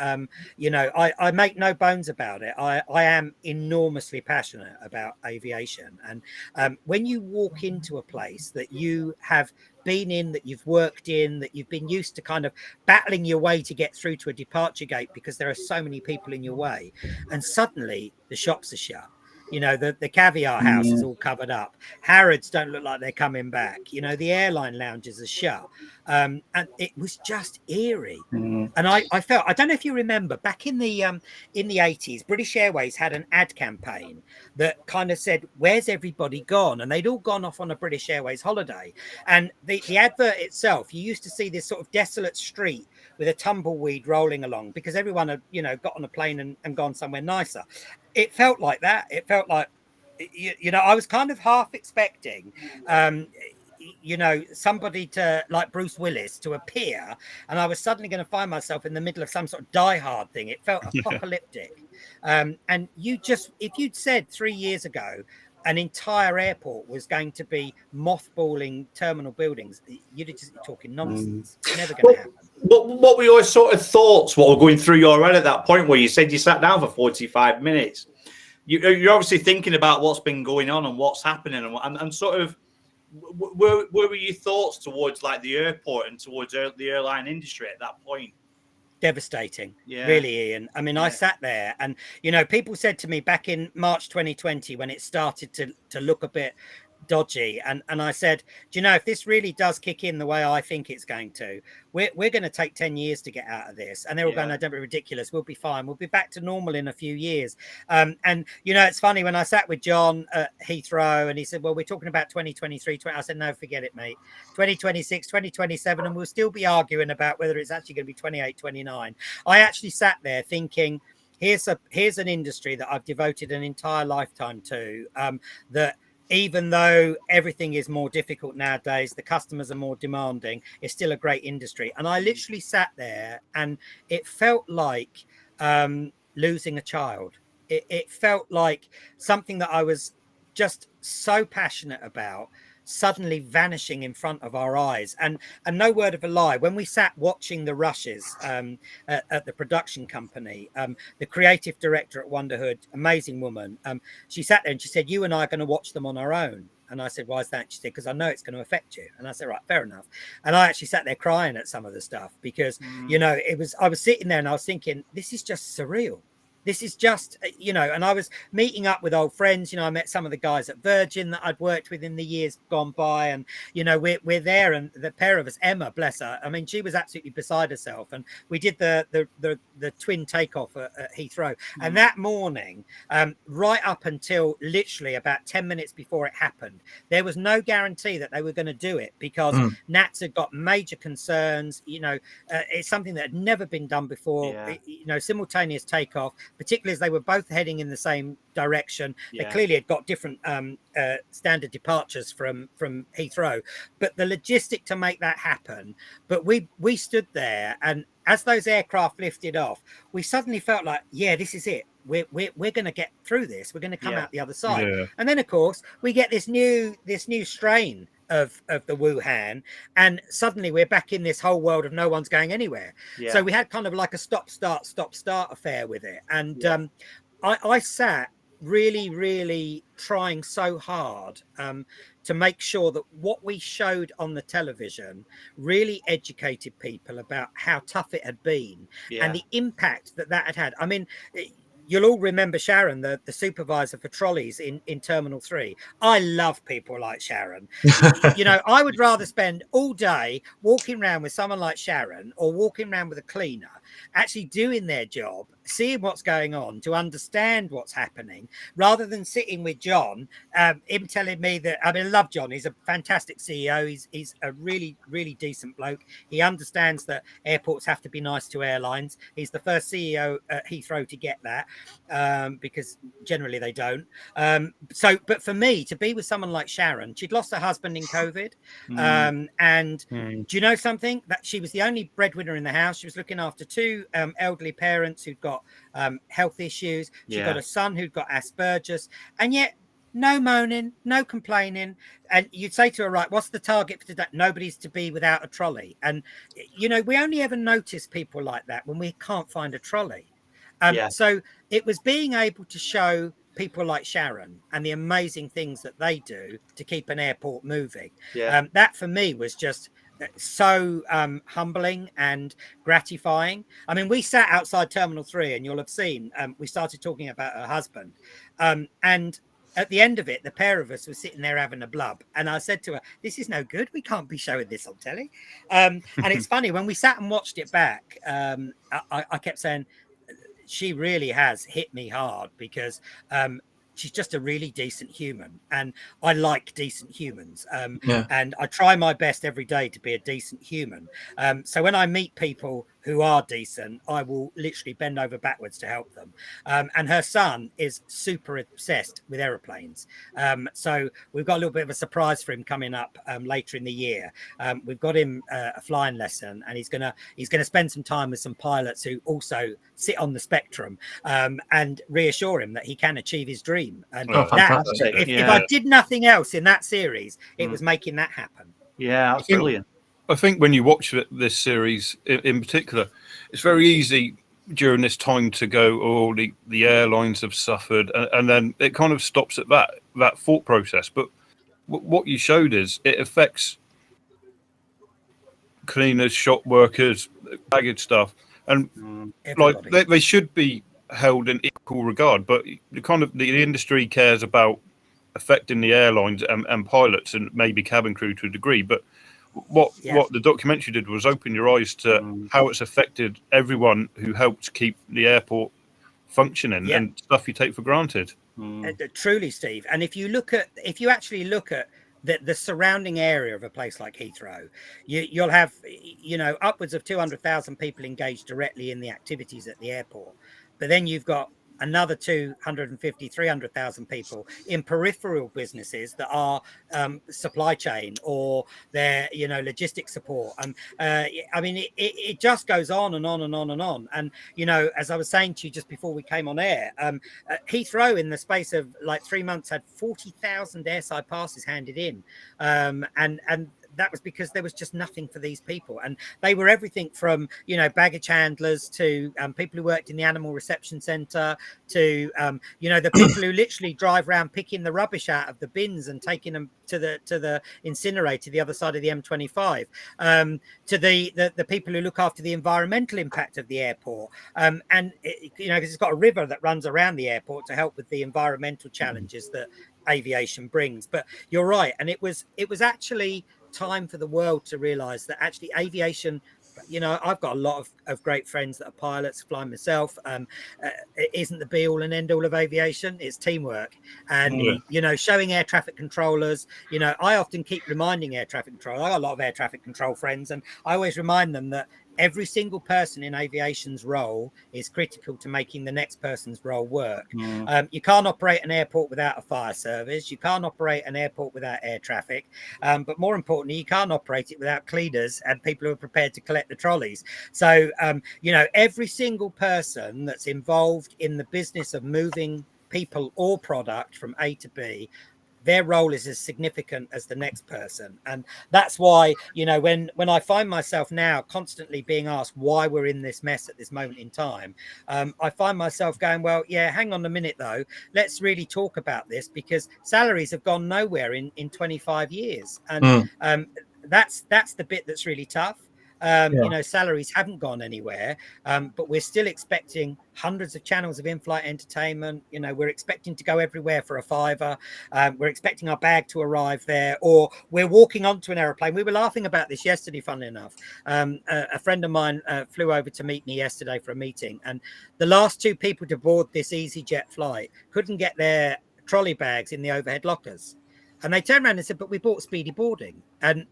You know, I make no bones about it. I am enormously passionate about aviation. And when you walk into a place that you have been in, that you've worked in, that you've been used to kind of battling your way to get through to a departure gate because there are so many people in your way, and suddenly the shops are shut. You know, the caviar house is all covered up. Harrods don't look like they're coming back. You know, the airline lounges are shut. And it was just eerie. And I felt, I don't know if you remember, back in the 80s, British Airways had an ad campaign that kind of said, where's everybody gone? And they'd all gone off on a British Airways holiday. And the advert itself, you used to see this sort of desolate street with a tumbleweed rolling along because everyone had, you know, got on a plane and gone somewhere nicer. It felt like that. It felt like, you know, I was kind of half expecting, you know, somebody to, like Bruce Willis, to appear, and I was suddenly going to find myself in the middle of some sort of Die Hard thing. It felt apocalyptic. And you just, if you'd said 3 years ago an entire airport was going to be mothballing terminal buildings, you'd just be talking nonsense. Never going to happen. What were your sort of thoughts? What were going through your head at that point where you said you sat down for 45 minutes? You're obviously thinking about what's been going on and what's happening, and sort of where were your thoughts towards like the airport and towards the airline industry at that point? Devastating, really, Ian. I mean, I sat there, and you know, people said to me back in March 2020 when it started to look a bit dodgy, and I said, do you know, if this really does kick in the way I think it's going to, we're going to take 10 years to get out of this. And they were going, no, don't be ridiculous, we'll be fine, we'll be back to normal in a few years. And you know, it's funny, when I sat with John at Heathrow and he said, well, we're talking about 2023, I said, no, forget it, mate. 2026, 2027, and we'll still be arguing about whether it's actually going to be 28, 29. I actually sat there thinking, here's an industry that I've devoted an entire lifetime to, that even though everything is more difficult nowadays, the customers are more demanding, it's still a great industry. And I literally sat there and it felt like losing a child. It felt like something that I was just so passionate about suddenly vanishing in front of our eyes. And no word of a lie, when we sat watching the rushes at the production company, the creative director at Wonderhood, amazing woman, she sat there and she said, you and I are going to watch them on our own. And I said, why is that? She said, because I know it's going to affect you. And I said, right, fair enough. And I actually sat there crying at some of the stuff because, you know, I was sitting there and I was thinking, this is just surreal. This is just, you know, and I was meeting up with old friends. You know, I met some of the guys at Virgin that I'd worked with in the years gone by. And, you know, we're there, and the pair of us, Emma, bless her, I mean, she was absolutely beside herself. And we did the twin takeoff at Heathrow. And that morning, right up until literally about 10 minutes before it happened, there was no guarantee that they were going to do it because Nats had got major concerns. You know, it's something that had never been done before, you know, simultaneous takeoff, particularly as they were both heading in the same direction. They clearly had got different standard departures from Heathrow, but the logistic to make that happen. But we stood there, and as those aircraft lifted off, we suddenly felt like, yeah, this is it. We're going to get through this. We're going to come out the other side. And then, of course, we get this new strain of the Wuhan, and suddenly we're back in this whole world of no one's going anywhere. So we had kind of like a stop start affair with it. And I sat really trying so hard to make sure that what we showed on the television really educated people about how tough it had been and the impact that had had. I mean, you'll all remember Sharon, the supervisor for trolleys in Terminal 3. I love people like Sharon. You know, I would rather spend all day walking around with someone like Sharon or walking around with a cleaner, actually doing their job, seeing what's going on, to understand what's happening, rather than sitting with John, him telling me that, I mean, I love John. He's a fantastic CEO. He's a really, really decent bloke. He understands that airports have to be nice to airlines. He's the first CEO at Heathrow to get that, because generally they don't. But for me to be with someone like Sharon, she'd lost her husband in COVID. And do you know something? That she was the only breadwinner in the house. She was looking after two elderly parents who'd got health issues. She got a son who'd got Asperger's, and yet no moaning, no complaining. And you'd say to her, right, what's the target for today? Nobody's to be without a trolley. And, you know, we only ever notice people like that when we can't find a trolley. So it was being able to show people like Sharon and the amazing things that they do to keep an airport moving. That for me was just so humbling and gratifying. I mean, we sat outside Terminal 3 and you'll have seen, we started talking about her husband. And at the end of it, the pair of us were sitting there having a blub. And I said to her, this is no good. We can't be showing this on telly. And it's funny, when we sat and watched it back, I kept saying, she really has hit me hard, because she's just a really decent human, and I like decent humans. And I try my best every day to be a decent human. So when I meet people who are decent, I will literally bend over backwards to help them. And her son is super obsessed with aeroplanes. So we've got a little bit of a surprise for him coming up later in the year. We've got him a flying lesson, and he's gonna spend some time with some pilots who also sit on the spectrum, and reassure him that he can achieve his dream. And if I did nothing else in that series, it was making that happen. Yeah, that's brilliant. I think when you watch this series in particular, it's very easy during this time to go, oh, the airlines have suffered, and then it kind of stops at that thought process. But what you showed is it affects cleaners, shop workers, baggage staff, and like they should be held in equal regard. But the industry cares about affecting the airlines and pilots and maybe cabin crew to a degree, but what the documentary did was open your eyes to how it's affected everyone who helped keep the airport functioning and stuff you take for granted. Truly, Steve. And if you actually look at the surrounding area of a place like Heathrow, you'll have, you know, upwards of 200,000 people engaged directly in the activities at the airport. But then you've got another 250, 300,000 people in peripheral businesses that are supply chain, or their, you know, logistics support. I mean, it just goes on and on and on and on. And, you know, as I was saying to you just before we came on air, Heathrow in the space of like 3 months had 40,000 airside passes handed in. And that was because there was just nothing for these people. And they were everything from, you know, baggage handlers to people who worked in the animal reception centre to, you know, the people who literally drive around picking the rubbish out of the bins and taking them to the incinerator the other side of the M25, to the people who look after the environmental impact of the airport. And, you know, because it's got a river that runs around the airport to help with the environmental challenges that aviation brings. But you're right. And it was actually time for the world to realize that actually aviation, you know, I've got a lot of great friends that are pilots, flying myself. It isn't the be all and end all of aviation. It's teamwork. And, you know, showing air traffic controllers, you know, I often keep reminding air traffic controllers, I got a lot of air traffic control friends, and I always remind them that every single person in aviation's role is critical to making the next person's role work. You can't operate an airport without a fire service. You can't operate an airport without air traffic. But more importantly, you can't operate it without cleaners and people who are prepared to collect the trolleys. So, you know, every single person that's involved in the business of moving people or product from A to B, their role is as significant as the next person. And that's why, you know, when I find myself now constantly being asked why we're in this mess at this moment in time, I find myself going, well, yeah, hang on a minute though, let's really talk about this, because salaries have gone nowhere in 25 years. And that's the bit that's really tough. Salaries haven't gone anywhere, but we're still expecting hundreds of channels of in-flight entertainment. We're expecting to go everywhere for a fiver. We're expecting our bag to arrive there, or we're walking onto an aeroplane. We were laughing about this yesterday, funnily enough. A friend of mine flew over to meet me yesterday for a meeting, and the last two people to board this EasyJet flight couldn't get their trolley bags in the overhead lockers. And they turned around and said, but we bought speedy boarding. And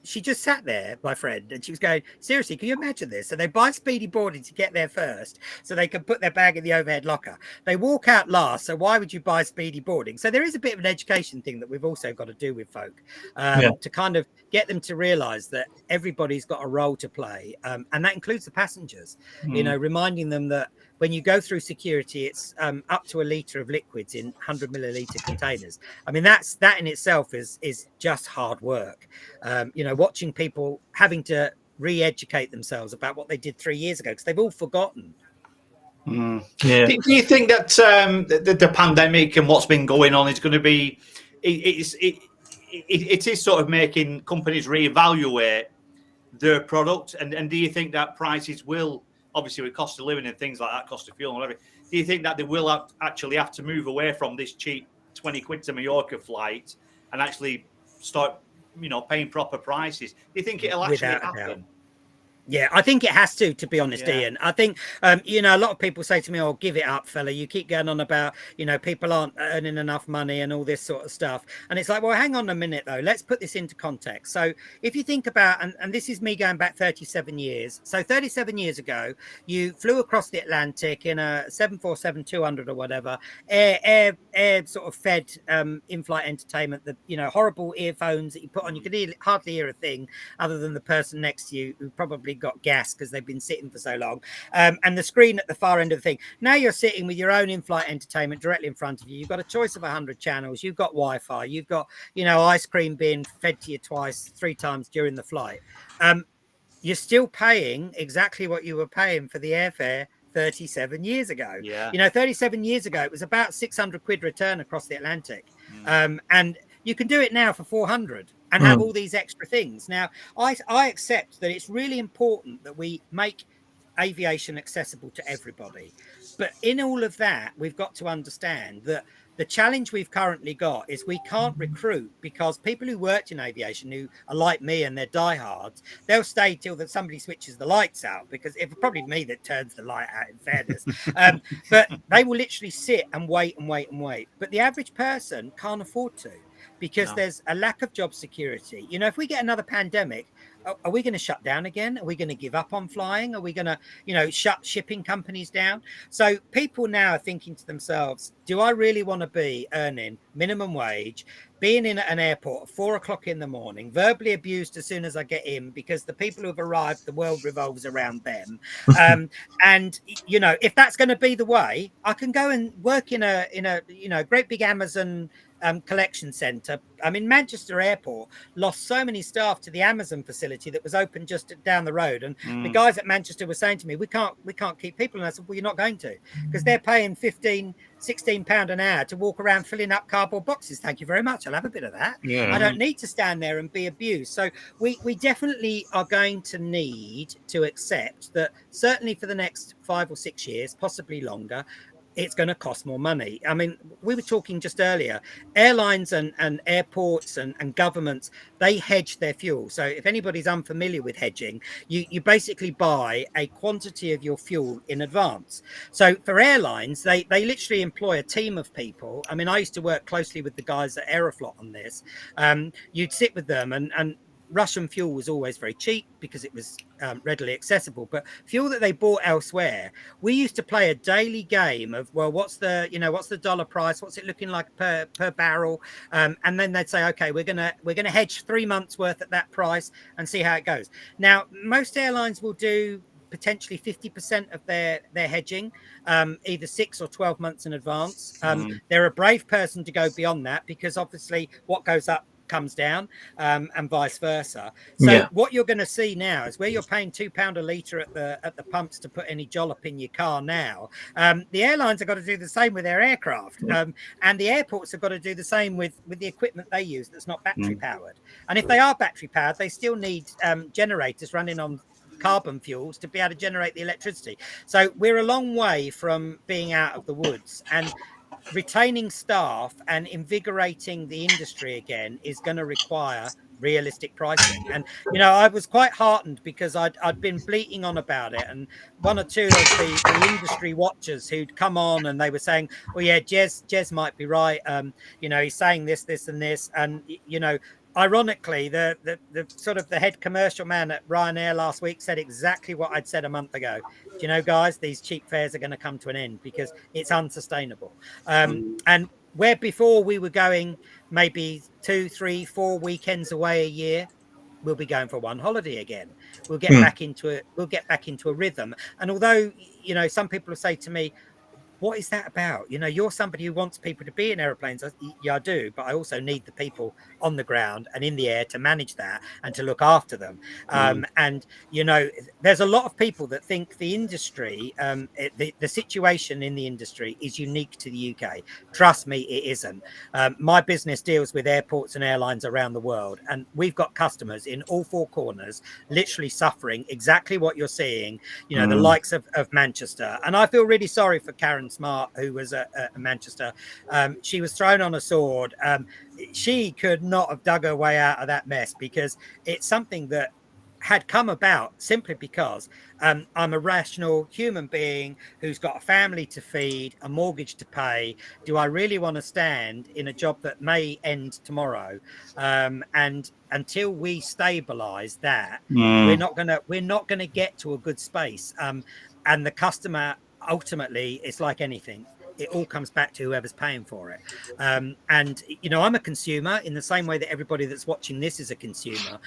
she just sat there, my friend, and she was going, seriously, can you imagine this? So they buy speedy boarding to get there first so they can put their bag in the overhead locker. They walk out last, so why would you buy speedy boarding? So there is a bit of an education thing that we've also got to do with folk to kind of get them to realise that everybody's got a role to play, and that includes the passengers. Reminding them that when you go through security, it's up to a litre of liquids in 100 milliliter containers. I mean, that in itself is just hard work. Watching people having to re-educate themselves about what they did 3 years ago because they've all forgotten. Do you think that the pandemic and what's been going on is going to be it is sort of making companies reevaluate their product, and do you think that prices will, obviously with cost of living and things like that, cost of fuel and whatever, do you think that they will actually have to move away from this cheap 20 quid to Mallorca flight and actually start paying proper prices? Do you think it'll actually happen? Yeah, I think it has to be honest, Ian. I think, a lot of people say to me, oh, give it up, fella. You keep going on about, people aren't earning enough money and all this sort of stuff. And it's like, well, hang on a minute, though. Let's put this into context. So if you think about, and this is me going back 37 years. So 37 years ago, you flew across the Atlantic in a 747-200 or whatever, air sort of fed in-flight entertainment, the, horrible earphones that you put on. You could hardly hear a thing other than the person next to you who probably got gas because they've been sitting for so long, and the screen at the far end of the thing. Now you're sitting with your own in-flight entertainment directly in front of you. You've got a choice of 100 channels. You've got Wi-Fi. You've got ice cream being fed to you three times during the flight. You're still paying exactly what you were paying for the airfare 37 years ago. 37 years ago it was about 600 quid return across the Atlantic, and you can do it now for 400 and have all these extra things. Now, I accept that it's really important that we make aviation accessible to everybody. But in all of that, we've got to understand that the challenge we've currently got is we can't recruit, because people who worked in aviation, who are like me and they're diehards, they'll stay till that somebody switches the lights out, because it's probably me that turns the light out, in fairness. But they will literally sit and wait and wait and wait. But the average person can't afford to, because there's a lack of job security. If we get another pandemic, are we going to shut down again? Are we going to give up on flying? Are we going to, shut shipping companies down? So people now are thinking to themselves, do I really want to be earning minimum wage, being in an airport at 4 o'clock in the morning, verbally abused as soon as I get in, because the people who have arrived, the world revolves around them. And, if that's going to be the way, I can go and work in a great big Amazon collection center. I mean, Manchester Airport lost so many staff to the Amazon facility that was open just down the road, and the guys at Manchester were saying to me, we can't keep people. And I said, well, you're not going to, because they're paying £16 an hour to walk around filling up cardboard boxes. Thank you very much, I'll have a bit of that. I don't need to stand there and be abused. So we definitely are going to need to accept that, certainly for the next 5 or 6 years, possibly longer, it's going to cost more money. I mean, we were talking just earlier, airlines and airports and governments, they hedge their fuel. So if anybody's unfamiliar with hedging, you basically buy a quantity of your fuel in advance. So for airlines, they literally employ a team of people. I mean, I used to work closely with the guys at Aeroflot on this. You'd sit with them, and Russian fuel was always very cheap because it was readily accessible, but fuel that they bought elsewhere, we used to play a daily game of, well, what's the dollar price, what's it looking like per barrel, and then they'd say, okay, we're gonna hedge 3 months worth at that price and see how it goes. Now, most airlines will do potentially 50% of their hedging, either 6 or 12 months in advance. They're a brave person to go beyond that, because obviously what goes up comes down, and vice versa. So what you're going to see now is where you're paying £2 a litre at the pumps to put any jollop in your car now. The airlines have got to do the same with their aircraft, and the airports have got to do the same with the equipment they use that's not battery powered. And if they are battery powered, they still need generators running on carbon fuels to be able to generate the electricity. So we're a long way from being out of the woods, and retaining staff and invigorating the industry again is going to require realistic pricing. And I was quite heartened because I'd been bleating on about it, and one or two of the industry watchers who'd come on and they were saying, well, yeah, Jez might be right, he's saying this and this, and ironically, the sort of the head commercial man at Ryanair last week said exactly what I'd said a month ago. Do you know, guys, these cheap fares are going to come to an end because it's unsustainable. And where before we were going maybe 2, 3, 4 weekends away a year, we'll be going for one holiday again. We'll get back into it. We'll get back into a rhythm. And although, some people will say to me, what is that about? You're somebody who wants people to be in airplanes. Yeah, I do. But I also need the people on the ground and in the air to manage that and to look after them. And, there's a lot of people that think the industry, the situation in the industry is unique to the UK. Trust me, it isn't. My business deals with airports and airlines around the world. And we've got customers in all four corners, literally suffering exactly what you're seeing, the likes of Manchester. And I feel really sorry for Karen Smart, who was at Manchester. She was thrown on a sword. She could not have dug her way out of that mess, because it's something that had come about simply because I'm a rational human being who's got a family to feed, a mortgage to pay. Do I really want to stand in a job that may end tomorrow? And until we stabilize that, we're not gonna get to a good space. And the customer, ultimately, it's like anything. It all comes back to whoever's paying for it. And, I'm a consumer in the same way that everybody that's watching this is a consumer.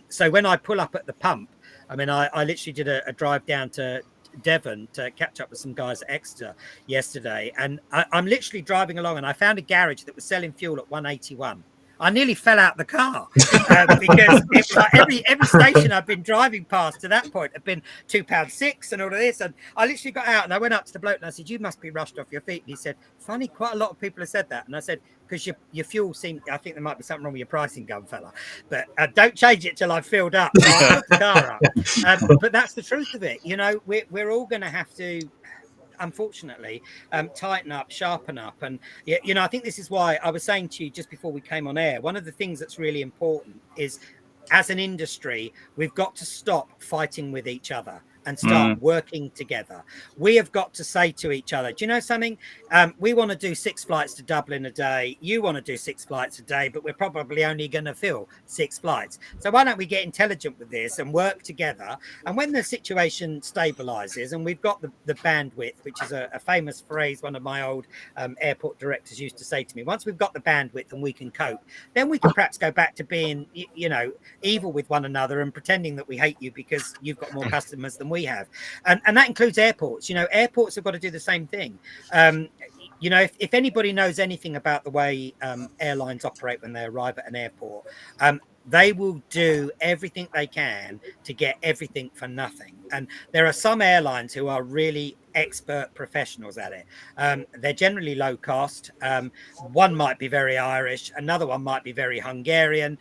So when I pull up at the pump, I literally did a drive down to Devon to catch up with some guys at Exeter yesterday. And I'm literally driving along, and I found a garage that was selling fuel at 181. I nearly fell out the car because it was like every station I've been driving past to that point had been £2.06 and all of this. And I literally got out and I went up to the bloke and I said, "You must be rushed off your feet." And he said, "Funny, quite a lot of people have said that." And I said, "Because your fuel seemed, I think there might be something wrong with your pricing, gun fella. But don't change it till I've filled up. So I filled the car up." But that's the truth of it. We're all going to have to, unfortunately, tighten up, sharpen up. And I think this is why I was saying to you just before we came on air, one of the things that's really important is, as an industry, we've got to stop fighting with each other and start working together. We have got to say to each other, do you know something? We want to do 6 flights to Dublin a day. You want to do 6 flights a day, but we're probably only going to fill 6 flights. So why don't we get intelligent with this and work together? And when the situation stabilizes and we've got the bandwidth, which is a famous phrase one of my old airport directors used to say to me, once we've got the bandwidth and we can cope, then we can perhaps go back to being, evil with one another and pretending that we hate you because you've got more customers than we have. And that includes airports. Airports have got to do the same thing. If anybody knows anything about the way airlines operate when they arrive at an airport, they will do everything they can to get everything for nothing. And there are some airlines who are really expert professionals at it. They're generally low cost. One might be very Irish, another one might be very Hungarian.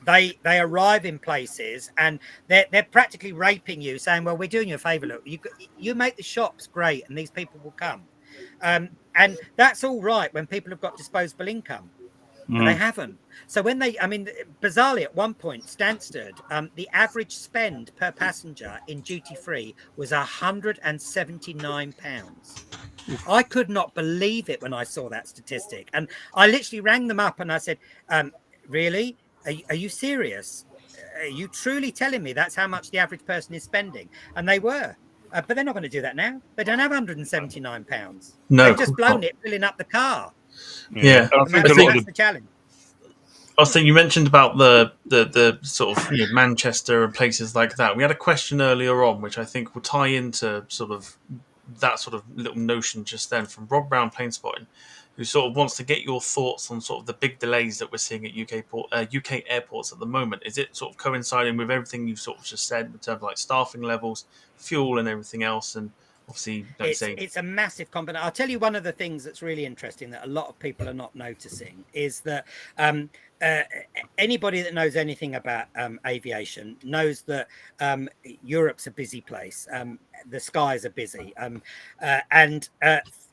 They arrive in places and they're practically raping you, saying, "Well, we're doing you a favor. Look, you make the shops great, and these people will come." And that's all right when people have got disposable income. But they haven't. So when bizarrely, at one point, Stansted, the average spend per passenger in duty free was £179. I could not believe it when I saw that statistic, and I literally rang them up and I said, "Really? Are you serious? Are you truly telling me that's how much the average person is spending?" And they were. But they're not going to do that now. They don't have £179. No, they've just blown it filling up the car. Yeah. That's the challenge. I was thinking, you mentioned about the sort of Manchester and places like that. We had a question earlier on, which I think will tie into sort of that sort of little notion just then from Rob Brown Plane Spotting, who sort of wants to get your thoughts on sort of the big delays that we're seeing at UK airports at the moment. Is it sort of coinciding with everything you've sort of just said in terms of like staffing levels, fuel, and everything else? And obviously, like you say, it's a massive component. I'll tell you one of the things that's really interesting that a lot of people are not noticing is that anybody that knows anything about aviation knows that Europe's a busy place. The skies are busy, and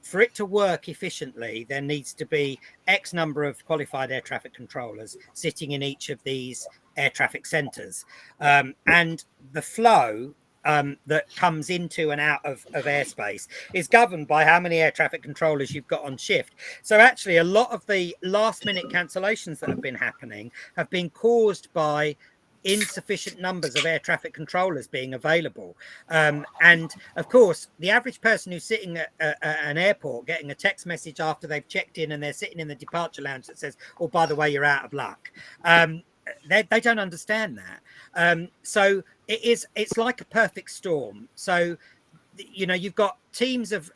for it to work efficiently, there needs to be X number of qualified air traffic controllers sitting in each of these air traffic centres, and the flow that comes into and out of airspace is governed by how many air traffic controllers you've got on shift. So actually, a lot of the last minute cancellations that have been happening have been caused by insufficient numbers of air traffic controllers being available. And of course, the average person who's sitting at an airport getting a text message after they've checked in and they're sitting in the departure lounge that says, oh, by the way, you're out of luck. They don't understand that. So it's like a perfect storm. So, you know, you've got teams of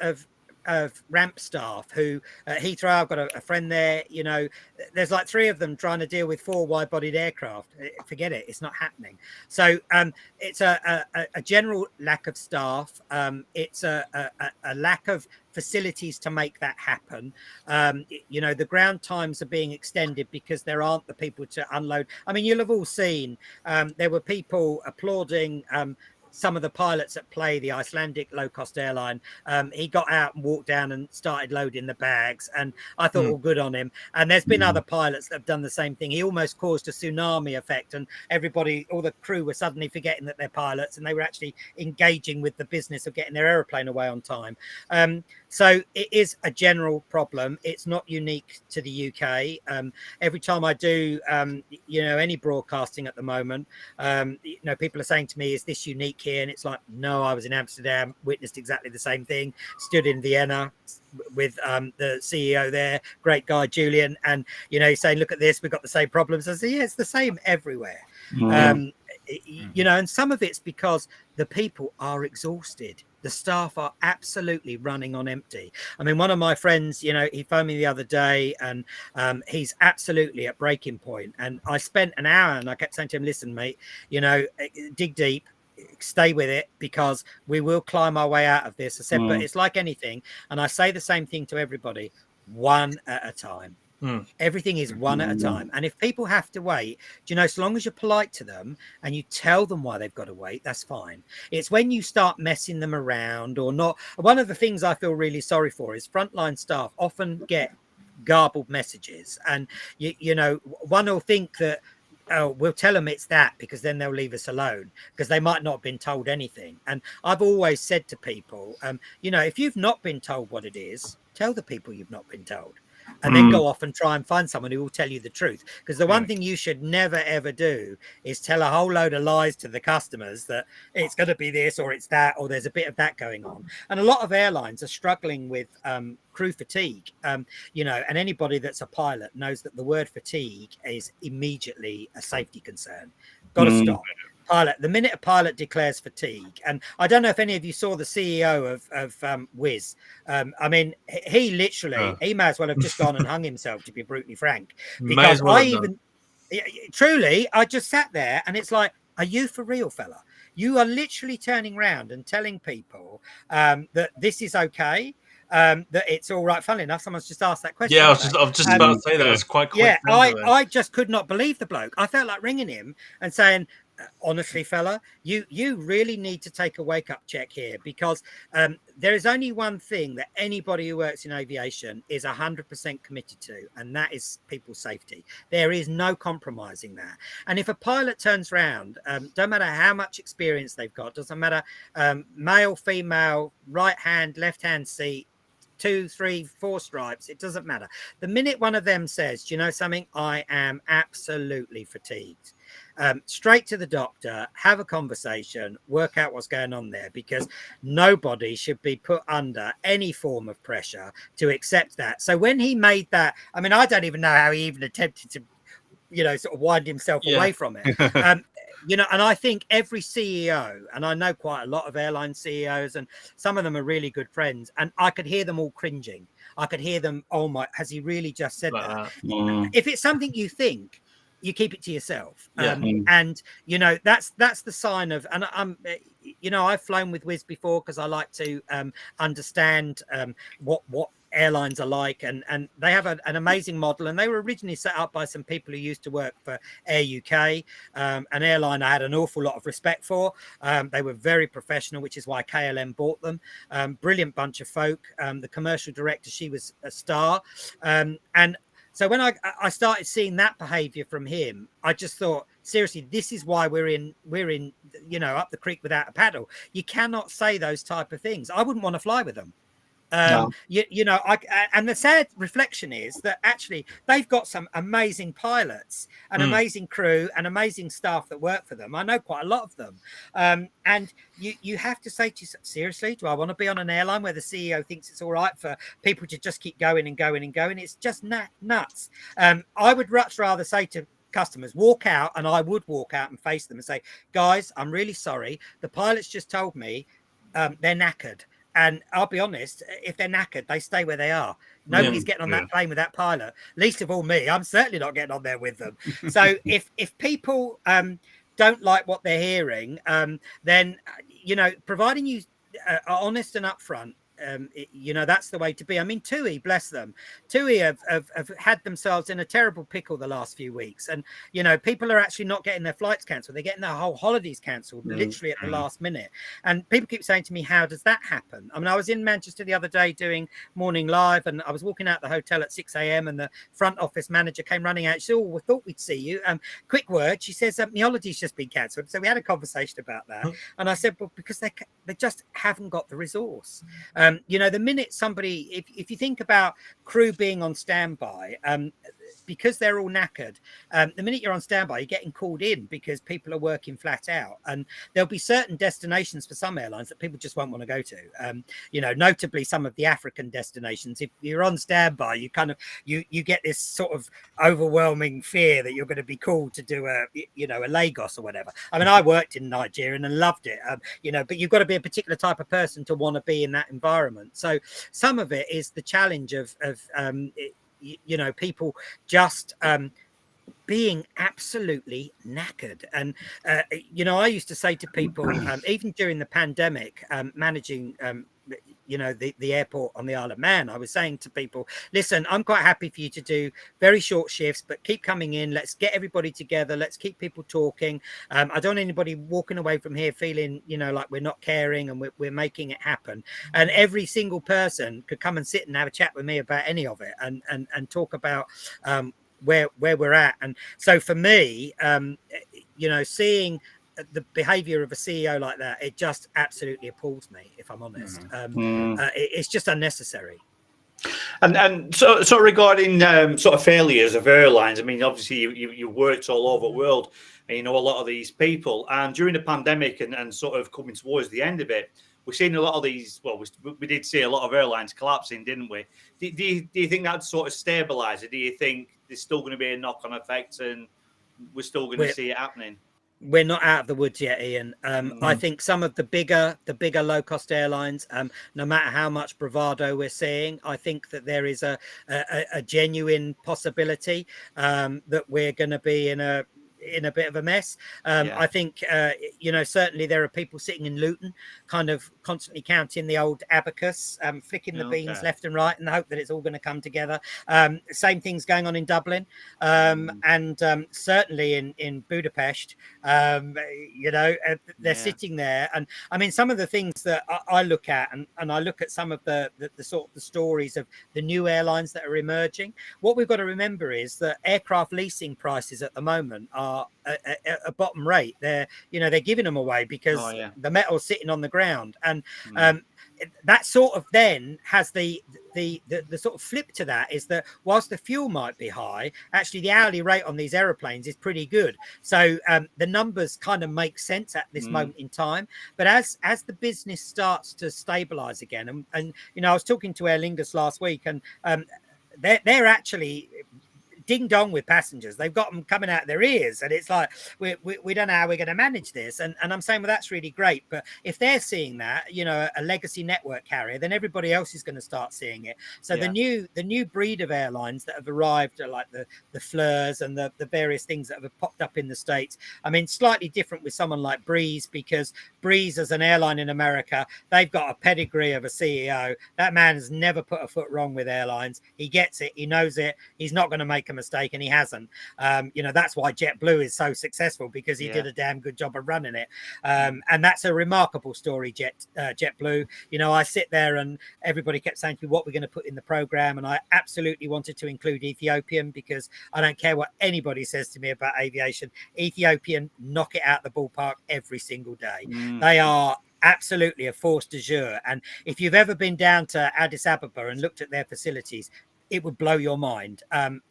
ramp staff who at Heathrow, I've got a friend there, you know, there's like 3 of them trying to deal with 4 wide-bodied aircraft. Forget it, it's not happening. So it's a general lack of staff. It's a lack of facilities to make that happen. You know, the ground times are being extended because there aren't the people to unload. I mean, you'll have all seen there were people applauding some of the pilots at Play, the Icelandic low-cost airline. He got out and walked down and started loading the bags, and I thought, all good on him. And there's been other pilots that have done the same thing. He almost caused a tsunami effect, and everybody, all the crew were suddenly forgetting that they're pilots, and they were actually engaging with the business of getting their aeroplane away on time. So it is a general problem. It's not unique to the UK. Every time I do, you know, any broadcasting at the moment, you know, people are saying to me, is this unique here? And it's like, no, I was in Amsterdam, witnessed exactly the same thing, stood in Vienna with the CEO there, great guy, Julian. And, you know, he's saying, look at this, we've got the same problems. I say, yeah, it's the same everywhere. You know, and some of it's because the people are exhausted. The staff are absolutely running on empty. I mean, one of my friends, you know, he phoned me the other day and he's absolutely at breaking point. And I spent an hour and I kept saying to him, listen, mate, you know, dig deep, stay with it, because we will climb our way out of this. I said, but it's like anything. And I say the same thing to everybody, one at a time. Everything is one at a time. And if people have to wait, do you know, so long as you're polite to them and you tell them why they've got to wait, that's fine. It's when you start messing them around or not. One of the things I feel really sorry for is frontline staff often get garbled messages. And, you know, one will think that, oh, we'll tell them it's that because then they'll leave us alone, because they might not have been told anything. And I've always said to people, you know, if you've not been told what it is, tell the people you've not been told. And then go off and try and find someone who will tell you the truth. Because the one thing you should never, ever do is tell a whole load of lies to the customers that it's going to be this or it's that, or there's a bit of that going on. And a lot of airlines are struggling with crew fatigue, you know, and anybody that's a pilot knows that the word fatigue is immediately a safety concern. Got to stop. Pilot, the minute a pilot declares fatigue, and I don't know if any of you saw the CEO of Wizz. I mean, he literally, he may as well have just gone and hung himself, to be brutally frank. Because truly, I just sat there and it's like, are you for real, fella? You are literally turning around and telling people that this is okay. That it's all right. Funnily enough, someone's just asked that question. Yeah, I was just about to say that. It's quite quick. Yeah, I just could not believe the bloke. I felt like ringing him and saying, honestly, fella, you really need to take a wake-up check here, because there is only one thing that anybody who works in aviation is 100% committed to, and that is people's safety. There is no compromising that. And if a pilot turns around, don't matter how much experience they've got, doesn't matter male, female, right hand, left hand seat, 2, 3, 4 stripes, it doesn't matter. The minute one of them says, do you know something, I am absolutely fatigued, straight to the doctor, have a conversation, work out what's going on there, because nobody should be put under any form of pressure to accept that. So when he made that, I mean, I don't even know how he even attempted to, you know, sort of wind himself away from it. You know, and I think every CEO, and I know quite a lot of airline CEOs, and some of them are really good friends, and I could hear them all cringing. I could hear them, oh my, has he really just said that? If it's something you think, you keep it to yourself. And you know, that's the sign of, and I'm, you know, I've flown with Wizz before because I like to understand what airlines are like, and they have an amazing model, and they were originally set up by some people who used to work for Air UK, an airline I had an awful lot of respect for. They were very professional, which is why KLM bought them. Brilliant bunch of folk. The commercial director, she was a star, and so when I started seeing that behavior from him, I just thought, seriously, this is why we're in, you know, up the creek without a paddle. You cannot say those type of things. I wouldn't want to fly with them. You know, and the sad reflection is that actually they've got some amazing pilots, an amazing crew, and amazing staff that work for them. I know quite a lot of them, and you have to say to yourself, seriously, do I want to be on an airline where the CEO thinks it's all right for people to just keep going and going and going? It's just nuts. I would much rather say to customers, walk out, and I would walk out and face them and say, guys, I'm really sorry. The pilots just told me they're knackered. And I'll be honest, if they're knackered, they stay where they are. Nobody's getting on that plane with that pilot, least of all me. I'm certainly not getting on there with them. So if people don't like what they're hearing, then, you know, providing you are honest and upfront, you know, that's the way to be. I mean, TUI, bless them. TUI have had themselves in a terrible pickle the last few weeks. And, you know, people are actually not getting their flights cancelled. They're getting their whole holidays cancelled literally at the last minute. And people keep saying to me, how does that happen? I mean, I was in Manchester the other day doing morning live, and I was walking out the hotel at 6 a.m. and the front office manager came running out. She said, oh, we thought we'd see you. Quick word. She says, the holiday's just been cancelled. So we had a conversation about that. And I said, well, because they just haven't got the resource. You know, the minute somebody, if you think about crew being on standby, because they're all knackered, the minute you're on standby, you're getting called in because people are working flat out. And there'll be certain destinations for some airlines that people just won't want to go to. You know, notably some of the African destinations. If you're on standby, you kind of, you get this sort of overwhelming fear that you're going to be called to do a Lagos or whatever. I mean, I worked in Nigeria and loved it, you know, but you've got to be a particular type of person to want to be in that environment. So some of it is the challenge of you know, people just being absolutely knackered. And you know, I used to say to people, even during the pandemic, managing you know, the airport on the Isle of Man, I was saying to people, listen, I'm quite happy for you to do very short shifts, but keep coming in. Let's get everybody together. Let's keep people talking. I don't want anybody walking away from here feeling, you know, like we're not caring and we're making it happen. And every single person could come and sit and have a chat with me about any of it and talk about where we're at. And so for me, you know, seeing the behavior of a CEO like that, it just absolutely appalls me, if I'm honest. It's just unnecessary. And so regarding sort of failures of airlines, I mean, obviously you worked all over the world and you know a lot of these people. And during the pandemic and sort of coming towards the end of it, we've seen a lot of these. Well, we did see a lot of airlines collapsing, didn't we? Do you think that sort of stabilised it? Do you think there's still going to be a knock-on effect and we're still going to see it happening? We're not out of the woods yet, Ian. I think some of the bigger low-cost airlines, no matter how much bravado we're seeing, I think that there is a genuine possibility that we're going to be in a bit of a mess. I think, you know, certainly there are people sitting in Luton kind of constantly counting the old abacus, flicking the beans left and right in the hope that it's all going to come together. Same things going on in Dublin, and certainly in Budapest. You know, they're sitting there. And I mean, some of the things that I look at, and I look at some of the sort of the stories of the new airlines that are emerging. What we've got to remember is that aircraft leasing prices at the moment are a bottom rate. They're giving them away because the metal's sitting on the ground. And that sort of then has the sort of flip to that is that whilst the fuel might be high, actually the hourly rate on these aeroplanes is pretty good. So the numbers kind of make sense at this moment in time. But as the business starts to stabilize again, and you know, I was talking to Aer Lingus last week, and they're actually ding dong with passengers. They've got them coming out their ears, and it's like we don't know how we're going to manage this. And I'm saying, well, that's really great, but if they're seeing that, a legacy network carrier, then everybody else is going to start seeing it. So the new breed of airlines that have arrived are like the Fleurs and the various things that have popped up in the States. I mean, slightly different with someone like Breeze, because Breeze as an airline in America, they've got a pedigree of a CEO. That man has never put a foot wrong with airlines. He gets it. He knows it. He's not going to make a mistake, and he hasn't. That's why JetBlue is so successful, because he did a damn good job of running it. And that's a remarkable story, JetBlue. I sit there and everybody kept saying to me, what we're going to put in the program. And I absolutely wanted to include Ethiopian, because I don't care what anybody says to me about aviation. Ethiopian knock it out the ballpark every single day. They are absolutely a force de jour. And if you've ever been down to Addis Ababa and looked at their facilities, it would blow your mind.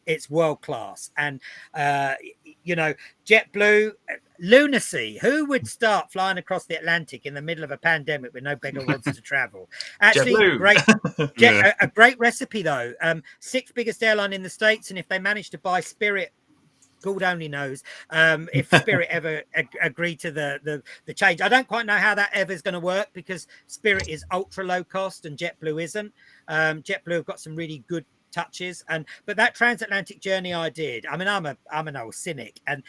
It's world class. And JetBlue, lunacy. Who would start flying across the Atlantic in the middle of a pandemic with no beggar wants to travel? Actually, a great recipe though. Sixth biggest airline in the States, and if they manage to buy Spirit, God only knows if Spirit ever agreed to the change. I don't quite know how that ever is going to work, because Spirit is ultra low cost and JetBlue isn't. JetBlue have got some really good touches, but that transatlantic journey I did, I mean, I'm an old cynic, and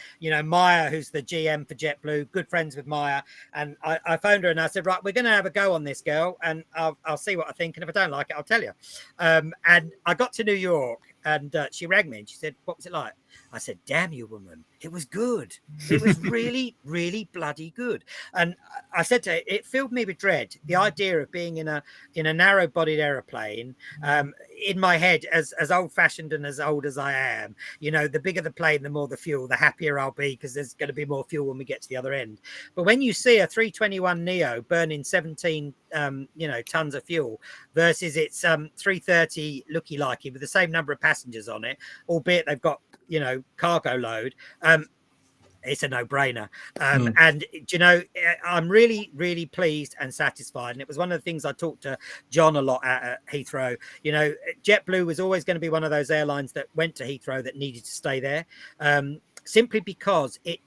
Maya, who's the GM for JetBlue, good friends with Maya, and I phoned her and I said, right, we're going to have a go on this, girl, and I'll see what I think, and if I don't like it, I'll tell you. And I got to New York, and she rang me and she said, what was it like? I said, damn you, woman, it was good. It was really, really bloody good. And I said to her, it filled me with dread. The idea of being in a narrow-bodied aeroplane, in my head, as old-fashioned and as old as I am, the bigger the plane, the more the fuel, the happier I'll be, because there's going to be more fuel when we get to the other end. But when you see a 321neo burning 17 tons of fuel versus its 330 looky-likey with the same number of passengers on it, albeit they've got cargo load, it's a no-brainer. And I'm really, really pleased and satisfied. And it was one of the things I talked to John a lot at Heathrow. JetBlue was always going to be one of those airlines that went to Heathrow that needed to stay there. Simply because it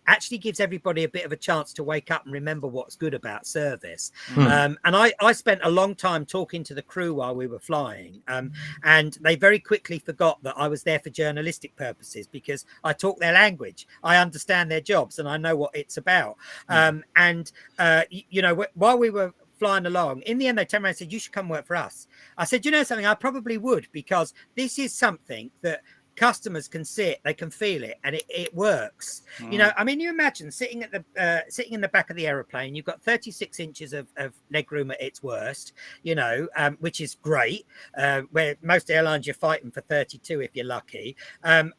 actually gives everybody a bit of a chance to wake up and remember what's good about service. And I spent a long time talking to the crew while we were flying, and they very quickly forgot that I was there for journalistic purposes, because I talk their language, I understand their jobs, and I know what it's about. While we were flying along, in the end they turned around and said, you should come work for us. I said, you know something, I probably would, because this is something that customers can see it, they can feel it, and it works. I mean, you imagine sitting in the back of the aeroplane, you've got 36 inches of legroom at its worst, which is great, where most airlines you're fighting for 32 if you're lucky. I'm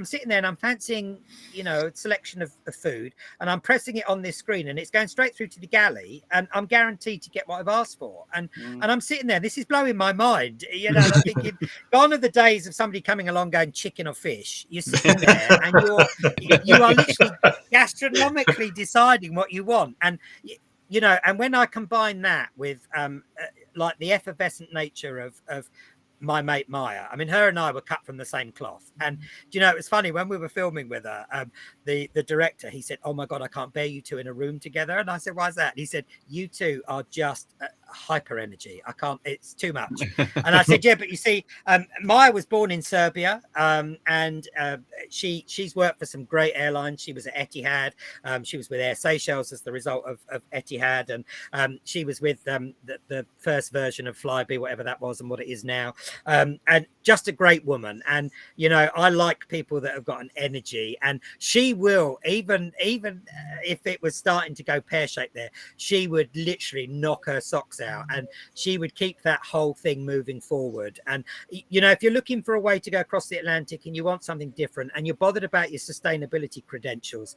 sitting there and I'm fancying a selection of food, and I'm pressing it on this screen, and it's going straight through to the galley, and I'm guaranteed to get what I've asked for. And I'm sitting there, this is blowing my mind, and I'm thinking, gone are the days of somebody coming along going chicken or fish. You're sitting there and you are literally gastronomically deciding what you want. And and when I combine that with like the effervescent nature of my mate Maya, I mean, her and I were cut from the same cloth. And it was funny when we were filming with her, the director, he said, oh my god, I can't bear you two in a room together. And I said, why is that? And he said, you two are just hyper energy. I can't, it's too much. And I said, yeah, but you see, Maya was born in Serbia, and she's worked for some great airlines. She was at Etihad, she was with Air Seychelles as the result of Etihad, and she was with the first version of Flybe, whatever that was and what it is now, and just a great woman. And I like people that have got an energy, and she will, even if it was starting to go pear-shaped there, she would literally knock her socks out, and she would keep that whole thing moving forward. And if you're looking for a way to go across the Atlantic and you want something different and you're bothered about your sustainability credentials,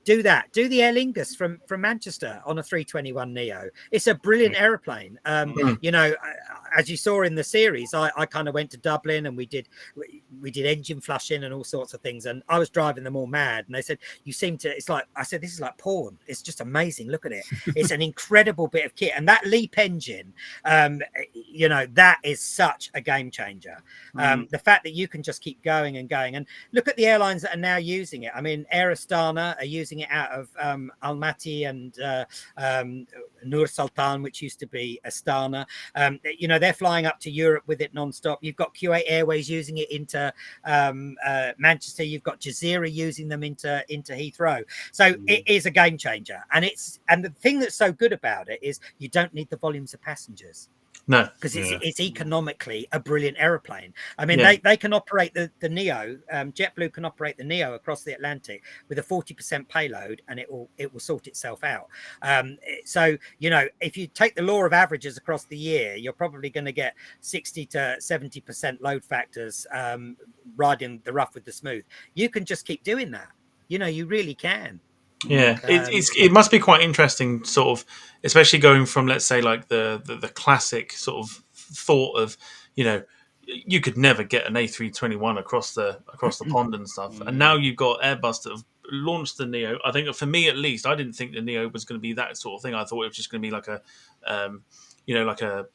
do that. Do the Aer Lingus from Manchester on a 321neo. It's a brilliant aeroplane. And as you saw in the series, I kind of went to Dublin and we did engine flushing and all sorts of things, and I was driving them all mad, and they said, you seem to, it's like, I said, this is like porn, it's just amazing, look at it. It's an incredible bit of kit, and that LEAP engine, you know, that is such a game changer. The fact that you can just keep going and going, and look at the airlines that are now using it. I mean, Air Astana are using it out of Almaty and Nur Sultan, which used to be Astana. You know, they're flying up to Europe with it non-stop. You've got Kuwait Airways using it into Manchester. You've got Jazeera using them into Heathrow. So it is a game changer, and the thing that's so good about it is you don't need the volumes of passengers. No, because it's economically a brilliant aeroplane. I mean, they can operate the Neo. JetBlue can operate the Neo across the Atlantic with a 40% payload, and it will sort itself out. So, you know, if you take the law of averages across the year, you're probably going to get 60 to 70% load factors riding the rough with the smooth. You can just keep doing that. You know, you really can. Yeah, it must be quite interesting, sort of, especially going from, let's say, like the classic sort of thought of, you know, you could never get an A321 across the pond and stuff, and now you've got Airbus that have launched the Neo. I think, for me at least, I didn't think the Neo was going to be that sort of thing. I thought it was just going to be like a, you know, like an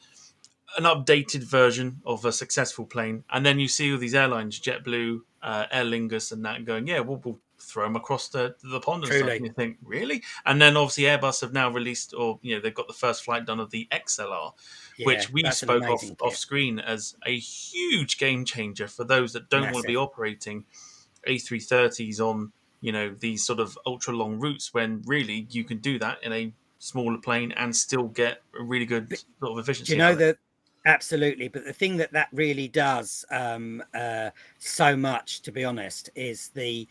updated version of a successful plane, and then you see all these airlines, JetBlue, Aer Lingus, and that, going, yeah, we'll throw them across the pond and Truly. stuff. And you think, really? And then obviously Airbus have now released, or, you know, they've got the first flight done of the XLR, which we spoke off screen as a huge game changer for those that don't want to be operating A330s on, you know, these sort of ultra long routes, when really you can do that in a smaller plane and still get a really good sort of efficiency. Do you know that? Absolutely. But the thing that really does so much, to be honest, is the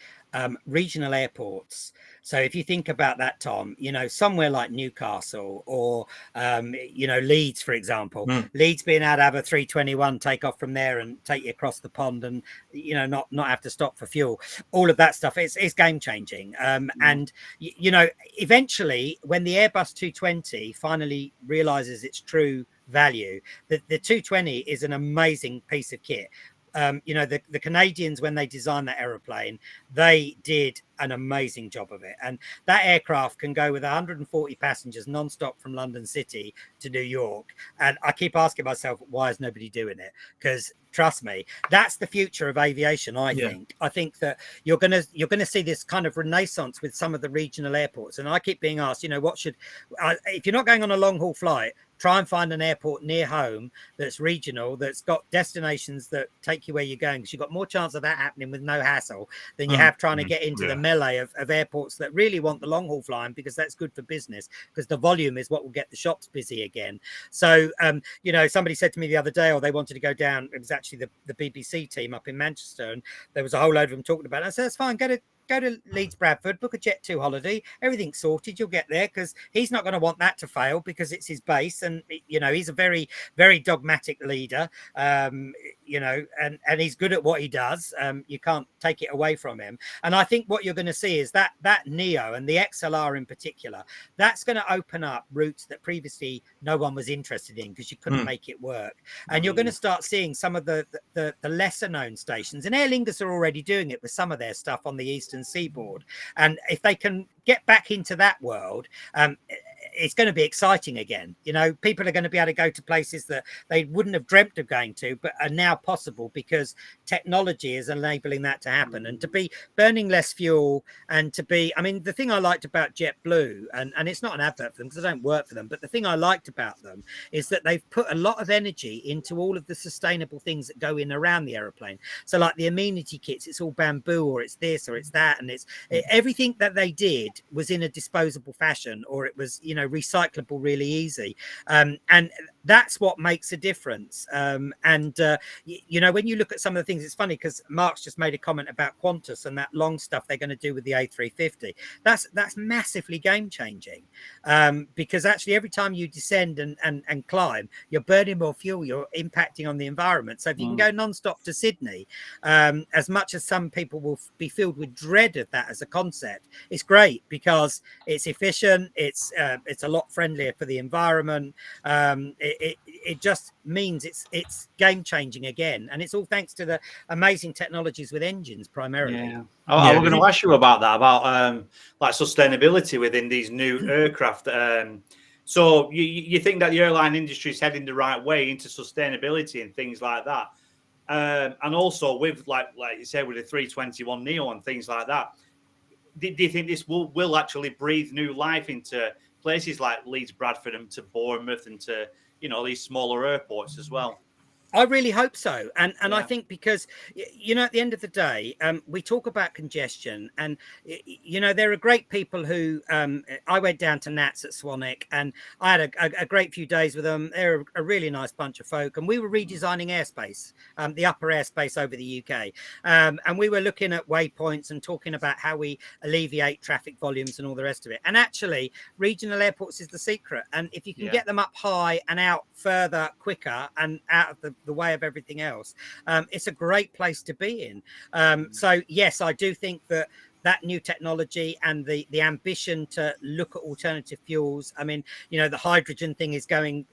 regional airports. So if you think about that, Tom, you know, somewhere like Newcastle or, you know, Leeds, for example, Leeds being able to have a 321 take off from there and take you across the pond and, you know, not have to stop for fuel. All of that stuff is game changing. And, you know, eventually when the Airbus 220 finally realizes its true value, the 220 is an amazing piece of kit. You know, the Canadians, when they designed that aeroplane, they did an amazing job of it, and that aircraft can go with 140 passengers non-stop from London City to New York. And I keep asking myself, why is nobody doing it? Because trust me, that's the future of aviation. I think that you're gonna see this kind of renaissance with some of the regional airports. And I keep being asked, you know, if you're not going on a long haul flight, try and find an airport near home that's regional, that's got destinations that take you where you're going, because you've got more chance of that happening with no hassle than you have trying to get into the melee of airports that really want the long haul flying, because that's good for business, because the volume is what will get the shops busy again. So, you know, somebody said to me the other day, they wanted to go down. It was actually the BBC team up in Manchester, and there was a whole load of them talking about it. I said, that's fine, go to Leeds Bradford, book a Jet2 holiday, everything's sorted, you'll get there, because he's not going to want that to fail, because it's his base, and you know, he's a very, very dogmatic leader, you know, and he's good at what he does. You can't take it away from him. And I think what you're going to see is that Neo and the XLR in particular, that's going to open up routes that previously no one was interested in, because you couldn't make it work. And you're going to start seeing some of the lesser known stations, and Aer Lingus are already doing it with some of their stuff on the eastern seaboard. And if they can get back into that world, it's going to be exciting again. You know, people are going to be able to go to places that they wouldn't have dreamt of going to, but are now possible because technology is enabling that to happen, and to be burning less fuel, and to be, I mean, the thing I liked about JetBlue, and it's not an advert for them because I don't work for them, but the thing I liked about them is that they've put a lot of energy into all of the sustainable things that go in around the aeroplane. So like the amenity kits, it's all bamboo, or it's this, or it's that, and everything that they did was in a disposable fashion, or it was, you know, recyclable really easy, and that's what makes a difference. You know, when you look at some of the things, it's funny because Mark's just made a comment about Qantas and that long stuff they're going to do with the A350. That's massively game changing, because actually every time you descend and climb, you're burning more fuel, you're impacting on the environment. So if you can go non-stop to Sydney, as much as some people will be filled with dread of that as a concept, it's great because it's efficient, it's a lot friendlier for the environment. it just means it's game changing again, and it's all thanks to the amazing technologies with engines primarily. Yeah, I was going to ask you about that, about like sustainability within these new aircraft. So you think that the airline industry is heading the right way into sustainability and things like that, and also with like you said, with the 321 Neo and things like that. Do you think this will actually breathe new life into places like Leeds, Bradford, and to Bournemouth, and to these smaller airports as well? I really hope so. And I think because, at the end of the day, we talk about congestion, and, there are great people who I went down to Nats at Swanwick, and I had a great few days with them. They're a really nice bunch of folk. And we were redesigning airspace, the upper airspace over the UK. And we were looking at waypoints and talking about how we alleviate traffic volumes and all the rest of it. And actually, regional airports is the secret. And if you can get them up high and out further, quicker, and out of the way of everything else, it's a great place to be in. So yes, I do think that new technology and the ambition to look at alternative fuels. I mean, the hydrogen thing is going,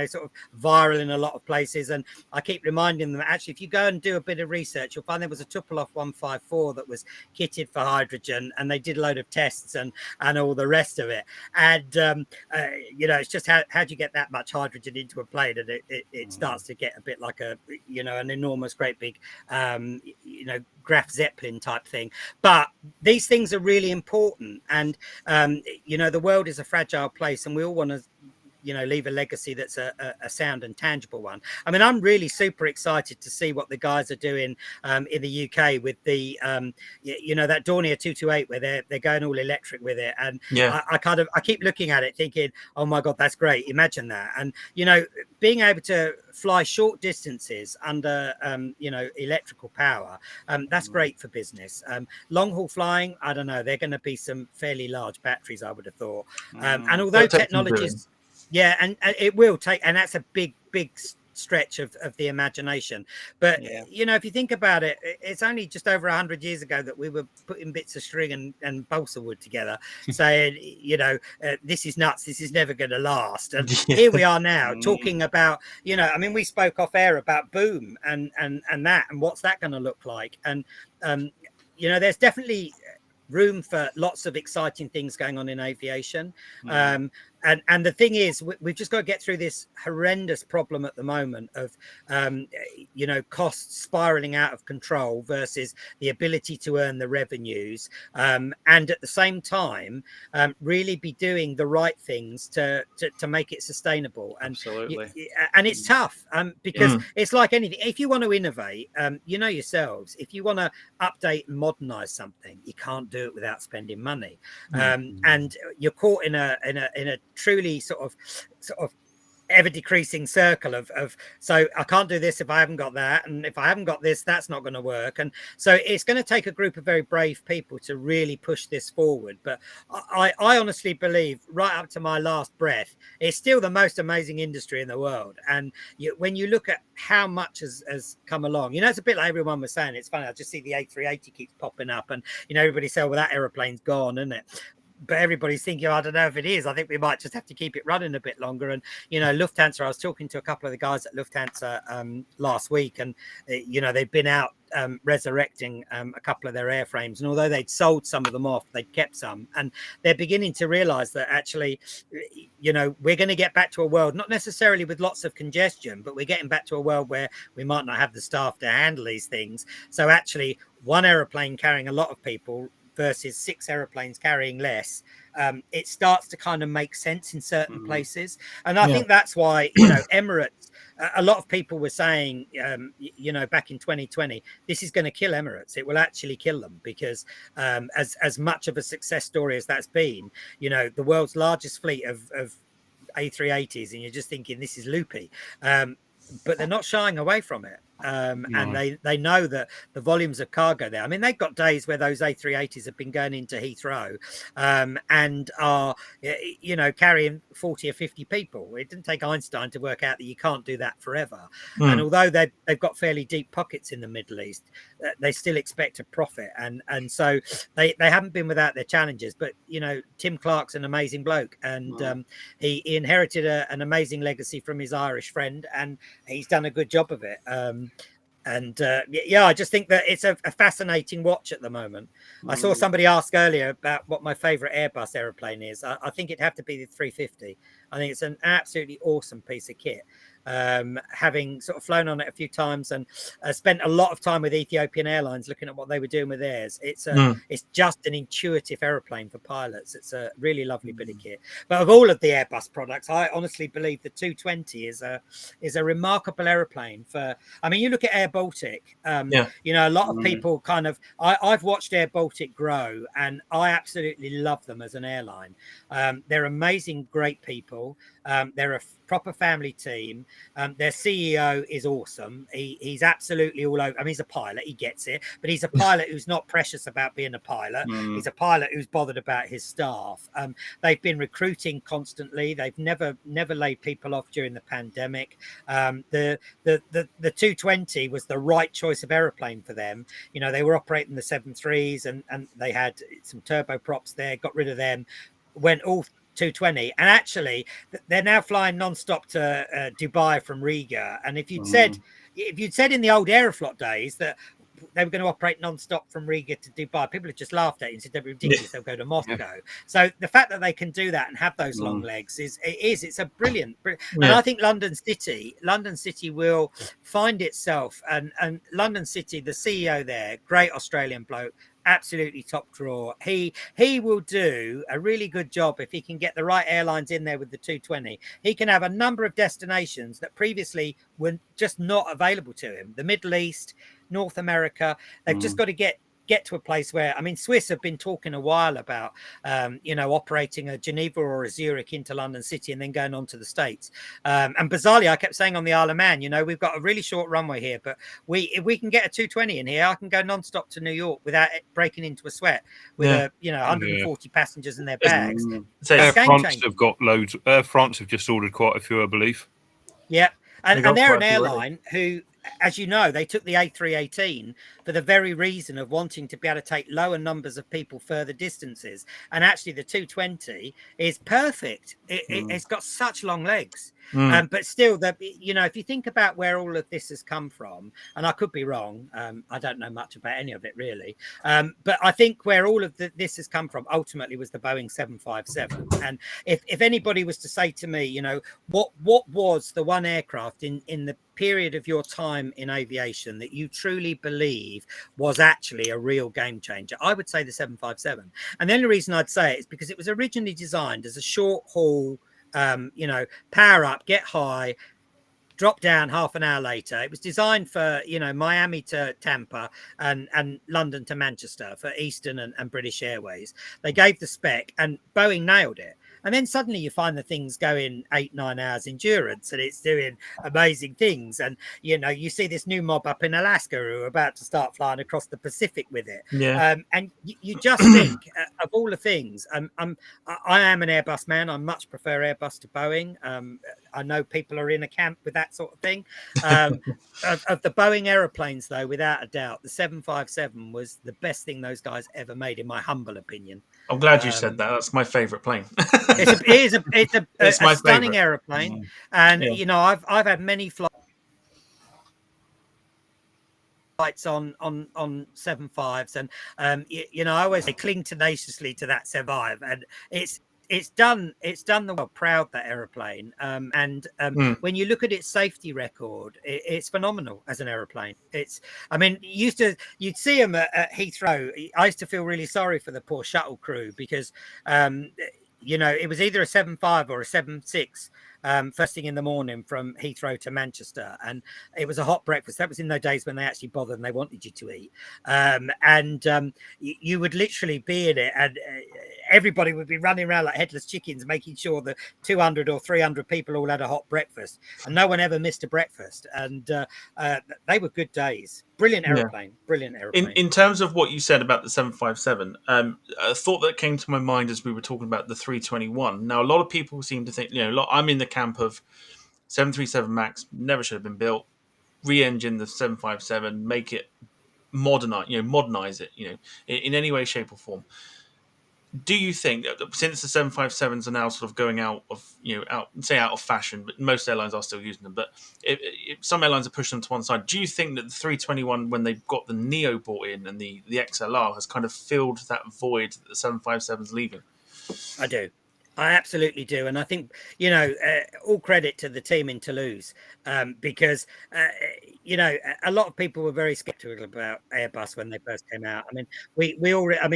sort of viral in a lot of places. And I keep reminding them, actually, if you go and do a bit of research, you'll find there was a Tupolev 154 that was kitted for hydrogen, and they did a load of tests and all the rest of it. And, it's just how do you get that much hydrogen into a plane? And it starts to get a bit like an enormous, great big, Graf Zeppelin type thing. But these things are really important, and the world is a fragile place, and we all want to leave a legacy that's a sound and tangible one. I mean, I'm really super excited to see what the guys are doing in the UK with the that Dornier 228, where they're going all electric with it. And I keep looking at it thinking, oh my God, that's great. Imagine that. And being able to fly short distances under electrical power, that's great for business. Long haul flying, I don't know, they're going to be some fairly large batteries, I would have thought. And although technologies, and it will take, and that's a big stretch of the imagination. But if you think about it, it's only just over 100 years ago that we were putting bits of string and balsa wood together, saying, this is nuts, this is never going to last. And here we are now talking about, we spoke off air about boom and that, and what's that going to look like. And there's definitely room for lots of exciting things going on in aviation. And the thing is, we've just got to get through this horrendous problem at the moment of, costs spiraling out of control versus the ability to earn the revenues. And at the same time, really be doing the right things to make it sustainable. And absolutely. And it's tough because it's like anything. If you want to innovate, yourselves, if you want to update and modernize something, you can't do it without spending money. And you're caught in a truly sort of ever decreasing circle of so I can't do this if I haven't got that, and if I haven't got this, that's not going to work. And so it's going to take a group of very brave people to really push this forward. But I honestly believe, right up to my last breath, it's still the most amazing industry in the world. And when you look at how much has come along, it's a bit like everyone was saying. It's funny, I just see the A380 keeps popping up, and everybody say, well, that aeroplane's gone, isn't it? But everybody's thinking, I don't know if it is. I think we might just have to keep it running a bit longer. And, Lufthansa, I was talking to a couple of the guys at Lufthansa last week, and, they've been out resurrecting a couple of their airframes. And although they'd sold some of them off, they'd kept some. And they're beginning to realize that actually, we're going to get back to a world, not necessarily with lots of congestion, but we're getting back to a world where we might not have the staff to handle these things. So actually, one aeroplane carrying a lot of people versus 6 aeroplanes carrying less, it starts to kind of make sense in certain places. And I think that's why, Emirates, a lot of people were saying, back in 2020, this is going to kill Emirates. It will actually kill them because as much of a success story as that's been, the world's largest fleet of A380s, and you're just thinking this is loopy. But they're not shying away from it. and they know that the volumes of cargo there. I mean, they've got days where those A380s have been going into Heathrow and are, you know, carrying 40 or 50 people. It didn't take Einstein to work out that you can't do that forever. And although they've got fairly deep pockets in the Middle East, they still expect a profit. And so they haven't been without their challenges. But, you know, Tim Clark's an amazing bloke, and he inherited an amazing legacy from his Irish friend, and he's done a good job of it. I just think that it's a fascinating watch at the moment. I saw somebody ask earlier about what my favorite Airbus aeroplane is. I think it'd have to be the 350. I think it's an absolutely awesome piece of kit. Having sort of flown on it a few times and spent a lot of time with Ethiopian Airlines looking at what they were doing with theirs. It's just an intuitive aeroplane for pilots. It's a really lovely bit of kit. But of all of the Airbus products, I honestly believe the 220 is a remarkable aeroplane for. I mean, you look at Air Baltic. You know, a lot of people kind of. I've watched Air Baltic grow, and I absolutely love them as an airline. They're amazing, great people. They're a proper family team. Their CEO is awesome. He's absolutely all over. I mean, he's a pilot. He gets it. But he's a pilot who's not precious about being a pilot. He's a pilot who's bothered about his staff. They've been recruiting constantly. They've never laid people off during the pandemic. The 220 was the right choice of aeroplane for them. You know, they were operating the 737s and they had some turboprops there, got rid of them, went all 220, and actually they're now flying non-stop to Dubai from Riga. And if you'd said in the old Aeroflot days that they were going to operate non-stop from Riga to Dubai, people have just laughed at it and said they're ridiculous. They'll go to Moscow. So the fact that they can do that and have those long legs it's a brilliant. And I think London City will find itself, and London City, the CEO there, great Australian bloke, absolutely top drawer. He will do a really good job if he can get the right airlines in there with the 220. He can have a number of destinations that previously were just not available to him. The Middle East, North America, they've just got to get to a place where, I mean, Swiss have been talking a while about, you know, operating a Geneva or a Zurich into London City and then going on to the States. And bizarrely, I kept saying on the Isle of Man, you know, we've got a really short runway here, but if we can get a 220 in here, I can go non-stop to New York without it breaking into a sweat with 140 passengers in their bags. So Air France have got loads. Air France have just ordered quite a few, I believe. Yeah. And they're an airline who, as you know, they took the A318 for the very reason of wanting to be able to take lower numbers of people further distances. And actually, the 220 is perfect. It's got such long legs. But still, you know, if you think about where all of this has come from, and I could be wrong, I don't know much about any of it really, but I think where all of this has come from ultimately was the Boeing 757. And if anybody was to say to me, you know, what was the one aircraft in the period of your time in aviation that you truly believe was actually a real game changer, I would say the 757. And the only reason I'd say it is because it was originally designed as a short haul, you know, power up, get high, drop down half an hour later. It was designed for, you know, Miami to Tampa and London to Manchester for Eastern and British Airways. They gave the spec and Boeing nailed it. And then suddenly you find the thing's going 8-9 hours endurance and it's doing amazing things. And, you know, you see this new mob up in Alaska who are about to start flying across the Pacific with it. And you just think of all the things. I am an Airbus man. I much prefer Airbus to Boeing. I know people are in a camp with that sort of thing. Of the Boeing aeroplanes, though, without a doubt, the 757 was the best thing those guys ever made, in my humble opinion. I'm glad you said that. That's my favourite plane. It's a stunning favourite aeroplane, and you know, I've had many flights on 75s, and you know, I always say cling tenaciously to that 75, and it's done the world proud, that aeroplane. When you look at its safety record, it's phenomenal as an aeroplane. I mean, you'd see them at Heathrow. I used to feel really sorry for the poor shuttle crew because you know, it was either a 75 or a 76 first thing in the morning from Heathrow to Manchester, and it was a hot breakfast. That was in those days when they actually bothered and they wanted you to eat. You would literally be in it, and everybody would be running around like headless chickens, making sure that 200 or 300 people all had a hot breakfast, and no one ever missed a breakfast. And they were good days. Brilliant aeroplane. Brilliant aeroplane. In terms of what you said about the 757, a thought that came to my mind as we were talking about the 321. Now, a lot of people seem to think, I'm in the camp of 737 MAX never should have been built. Re-engine the 757, make it modernize it, in any way, shape, or form. Do you think that since the 757s are now sort of going out of fashion, but most airlines are still using them, but if some airlines are pushing them to one side, do you think that the 321, when they've got the Neo brought in and the XLR, has kind of filled that void that the 757's leaving? I do. I absolutely do. And I think, all credit to the team in Toulouse, because, a lot of people were very skeptical about Airbus when they first came out. I mean,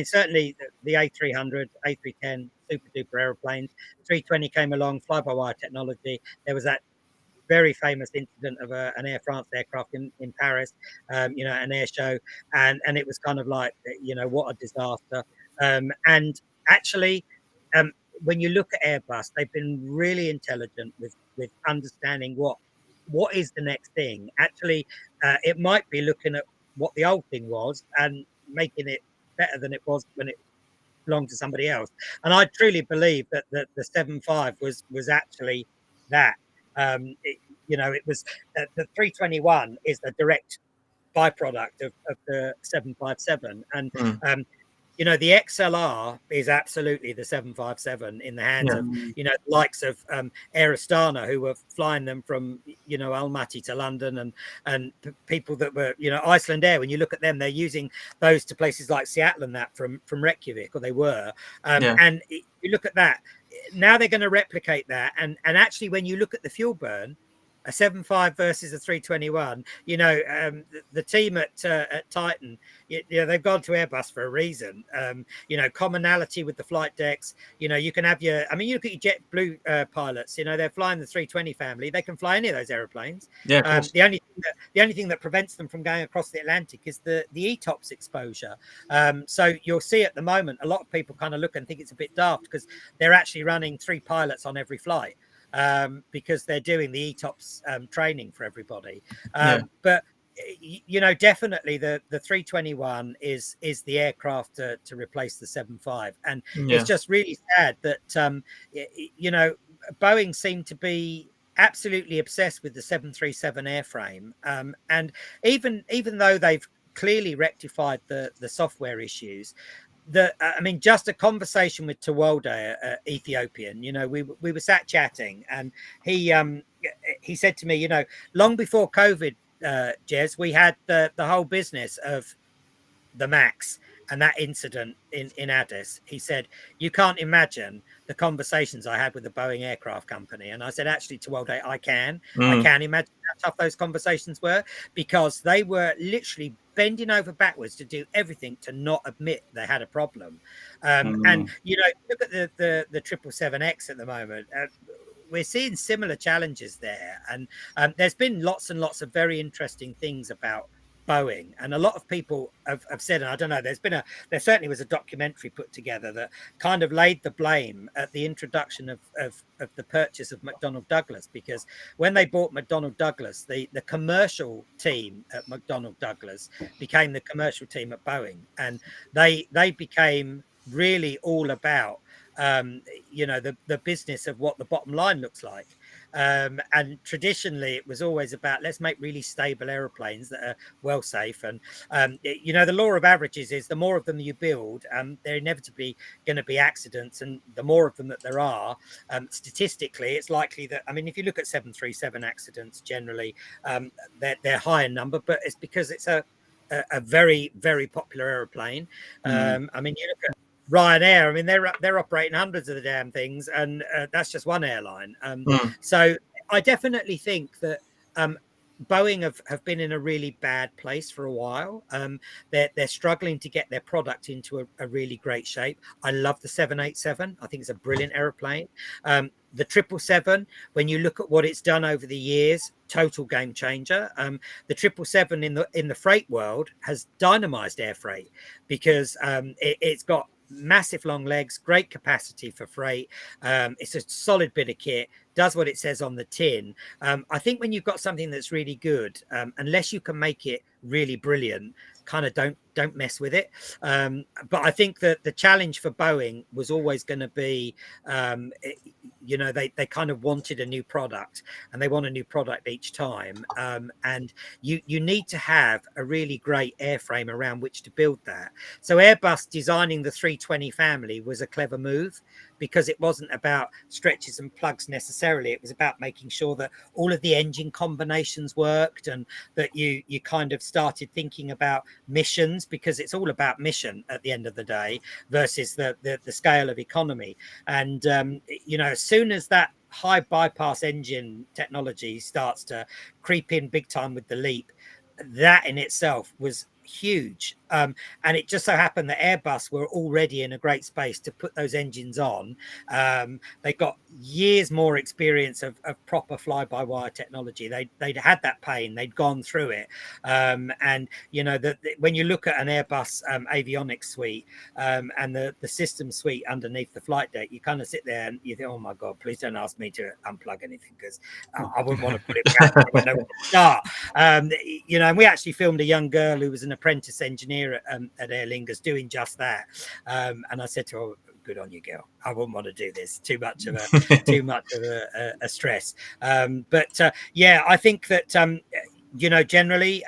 certainly the A300, A310, super duper airplanes, 320 came along, fly-by-wire technology. There was that very famous incident of an Air France aircraft in Paris, an air show. And it was kind of like, what a disaster. And actually, when you look at Airbus, they've been really intelligent with understanding what is the next thing. Actually, it might be looking at what the old thing was and making it better than it was when it belonged to somebody else. And I truly believe that the 75 was actually that. It was the 321 is the direct byproduct of the 757, and the XLR is absolutely the 757 in the hands of, the likes of Aerostana, who were flying them from, Almaty to London, and people that were, Iceland Air. When you look at them, they're using those to places like Seattle and that from Reykjavik, or they were. And you look at that, now they're going to replicate that. And actually, when you look at the fuel burn, a 75 versus a 321, the team at Titan, they've gone to Airbus for a reason. Commonality with the flight decks. You can have you look at your JetBlue pilots. They're flying the 320 family. They can fly any of those airplanes. Yeah, of course. The only thing that prevents them from going across the Atlantic is the ETOPS exposure. So you'll see at the moment, a lot of people kind of look and think it's a bit daft because they're actually running 3 pilots on every flight. Because they're doing the ETOPS training for everybody. But definitely the 321 is the aircraft to replace the 75. And it's just really sad that Boeing seemed to be absolutely obsessed with the 737 airframe. And even though they've clearly rectified the software issues, just a conversation with Tawalde, Ethiopian, we were sat chatting, and he said to me, long before COVID, Jez, we had the whole business of the MAX and that incident in Addis. He said, you can't imagine the conversations I had with the Boeing aircraft company. And I said, actually, Tawalde, I can imagine how tough those conversations were, because they were literally bending over backwards to do everything to not admit they had a problem. And look at the 777X at the moment. We're seeing similar challenges there, and there's been lots and lots of very interesting things about Boeing, and a lot of people have said, and I don't know, there certainly was a documentary put together that kind of laid the blame at the introduction of the purchase of McDonnell Douglas, because when they bought McDonnell Douglas, the commercial team at McDonnell Douglas became the commercial team at Boeing, and they became really all about the business of what the bottom line looks like. And traditionally it was always about, let's make really stable aeroplanes that are well safe. And the law of averages is the more of them you build, they're inevitably going to be accidents, and the more of them that there are, statistically it's likely that, if you look at 737 accidents generally, they're high in number, but it's because it's a very, very popular aeroplane. You look at Ryanair, they're operating hundreds of the damn things, and that's just one airline. So I definitely think that Boeing have been in a really bad place for a while. They're struggling to get their product into a really great shape. I love the 787. I think it's a brilliant aeroplane. The 777, when you look at what it's done over the years, total game changer. The 777 in the freight world has dynamized air freight because it's got massive long legs, great capacity for freight. It's a solid bit of kit, does what it says on the tin. I think when you've got something that's really good, unless you can make it really brilliant, kind of don't mess with it. But I think that the challenge for Boeing was always going to be, they kind of wanted a new product, and they want a new product each time. And you need to have a really great airframe around which to build that. So Airbus designing the 320 family was a clever move, because it wasn't about stretches and plugs necessarily. It was about making sure that all of the engine combinations worked, and that you kind of started thinking about missions, because it's all about mission at the end of the day versus the scale of economy. And as soon as that high bypass engine technology starts to creep in big time with the LEAP, that in itself was huge. And it just so happened that Airbus were already in a great space to put those engines on. They got years more experience of proper fly-by-wire technology. They'd had that pain, they'd gone through it. And when you look at an Airbus avionics suite and the system suite underneath the flight deck, you kind of sit there and you think, oh my God, please don't ask me to unplug anything, because I wouldn't want to put it back. I wouldn't know where to start. And we actually filmed a young girl who was an apprentice engineer at Aer Lingus doing just that. And I said to her, good on you, girl. I wouldn't want to do this. Too much of a stress. I think that generally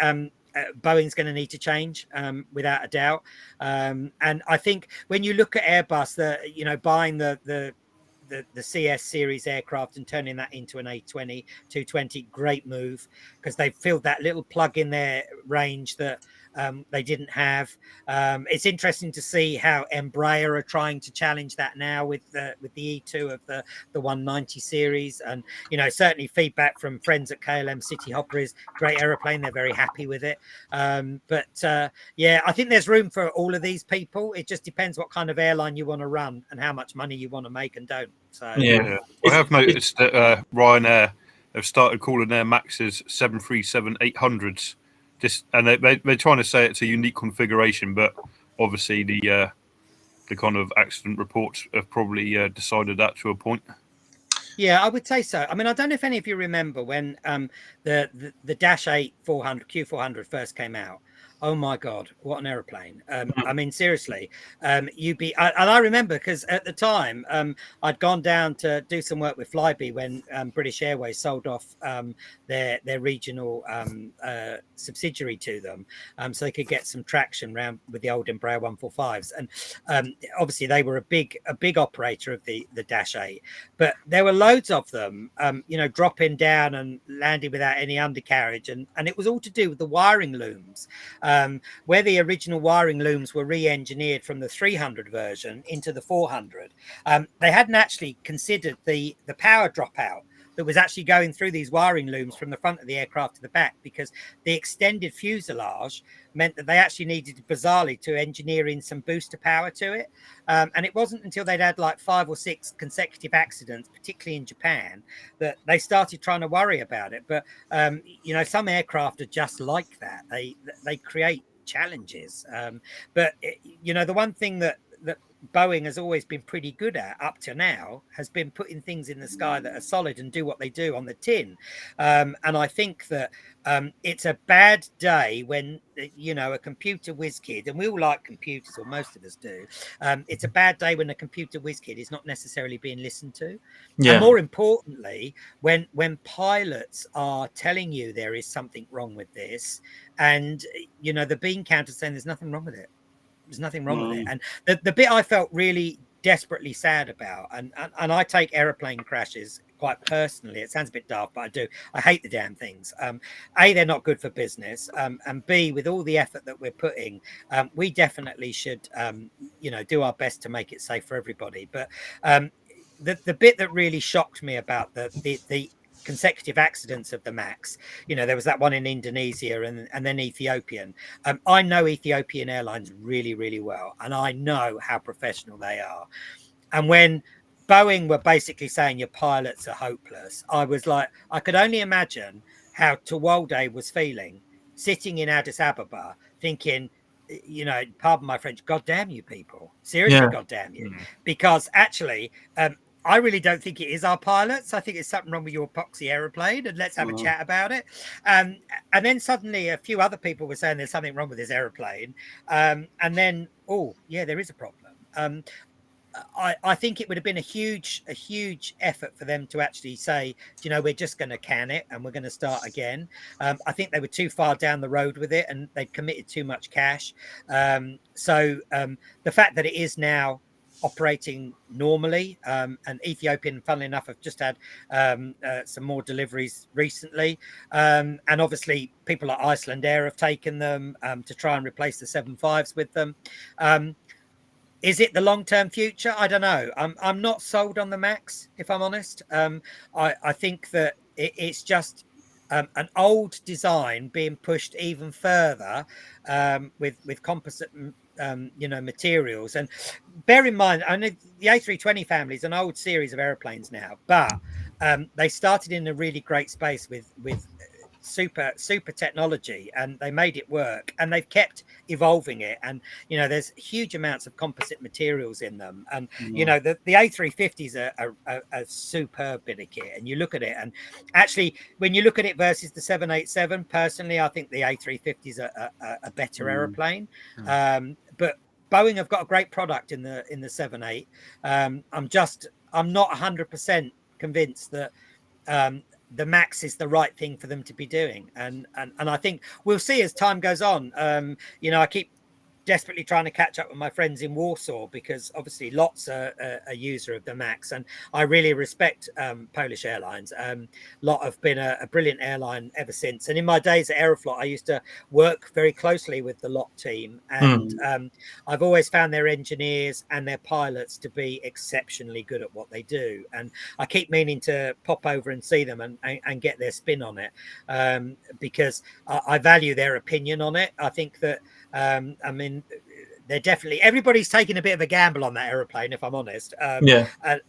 Boeing's going to need to change without a doubt. And I think when you look at Airbus, buying the CS series aircraft and turning that into an A220, 220, great move, because they filled that little plug in their range that they didn't have. It's interesting to see how Embraer are trying to challenge that now with the E2 of the 190 series. And certainly feedback from friends at KLM City Hopper is great aeroplane. They're very happy with it. I think there's room for all of these people. It just depends what kind of airline you want to run and how much money you want to make and don't. So I have noticed that Ryanair have started calling their Maxes 737-800s. And they're trying to say it's a unique configuration, but obviously the kind of accident reports have probably decided that to a point. Yeah, I would say so. I mean, I don't know if any of you remember when the Dash 8 400 Q400 first came out. Oh my God, what an aeroplane. I mean, seriously, and I remember because at the time I'd gone down to do some work with Flybe when British Airways sold off their regional subsidiary to them, so they could get some traction around with the old Embraer 145s. And obviously they were a big operator of the Dash 8, but there were loads of them, dropping down and landing without any undercarriage. And it was all to do with the wiring looms. Where the original wiring looms were re-engineered from the 300 version into the 400, they hadn't actually considered the power dropout that was actually going through these wiring looms from the front of the aircraft to the back, because the extended fuselage meant that they actually needed, bizarrely, to engineer in some booster power to it. And it wasn't until they'd had like 5 or 6 consecutive accidents, particularly in Japan, that they started trying to worry about it. But, some aircraft are just like that. They create challenges. The one thing that Boeing has always been pretty good at up to now has been putting things in the sky that are solid and do what they do on the tin. And I think that it's a bad day when, a computer whiz kid, and we all like computers, or most of us do. It's a bad day when a computer whiz kid is not necessarily being listened to. Yeah. And more importantly, when pilots are telling you there is something wrong with this, and, the bean counter saying there's nothing wrong with it. There's nothing wrong with it. And the bit I felt really desperately sad about, and I take aeroplane crashes quite personally. It sounds a bit daft, but I do. I hate the damn things. A, they're not good for business. And B, with all the effort that we're putting, we definitely should, do our best to make it safe for everybody. But the bit that really shocked me about the consecutive accidents of the Max. There was that one in Indonesia and then Ethiopian. I know Ethiopian Airlines really, really well, and I know how professional they are. And when Boeing were basically saying your pilots are hopeless, I was like, I could only imagine how Tawalde was feeling sitting in Addis Ababa thinking, pardon my French, God damn you people. Seriously, God damn you. Because actually, I really don't think it is our pilots. I think it's something wrong with your epoxy aeroplane, and let's have a chat about it. And then suddenly a few other people were saying there's something wrong with this aeroplane. And then, oh, yeah, there is a problem. I think it would have been a huge effort for them to actually say, we're just going to can it and we're going to start again. I think they were too far down the road with it and they committed too much cash. So the fact that it is now operating normally, and Ethiopian, funnily enough, have just had some more deliveries recently, and obviously people like Iceland Air have taken them to try and replace the 75s with them. Is it the long-term future? I don't know. I'm not sold on the Max, if I'm honest. I think that it's just an old design being pushed even further with composite, materials. And bear in mind, I know the A320 family is an old series of airplanes now, but they started in a really great space with super technology, and they made it work, and they've kept evolving it. And there's huge amounts of composite materials in them, and the A350s are a superb bit of kit. And you look at it, and actually when you look at it versus the 787, personally I think the A350s are a better aeroplane. But Boeing have got a great product in the 78. I'm not 100% convinced that the Max is the right thing for them to be doing, and I think we'll see as time goes on. I keep desperately trying to catch up with my friends in Warsaw, because obviously Lot's a user of the Max, and I really respect Polish Airlines. Lot have been a brilliant airline ever since, and in my days at Aeroflot I used to work very closely with the Lot team, and I've always found their engineers and their pilots to be exceptionally good at what they do, and I keep meaning to pop over and see them and get their spin on it, because I value their opinion on it. I think that they're definitely, everybody's taking a bit of a gamble on that aeroplane, if I'm honest. And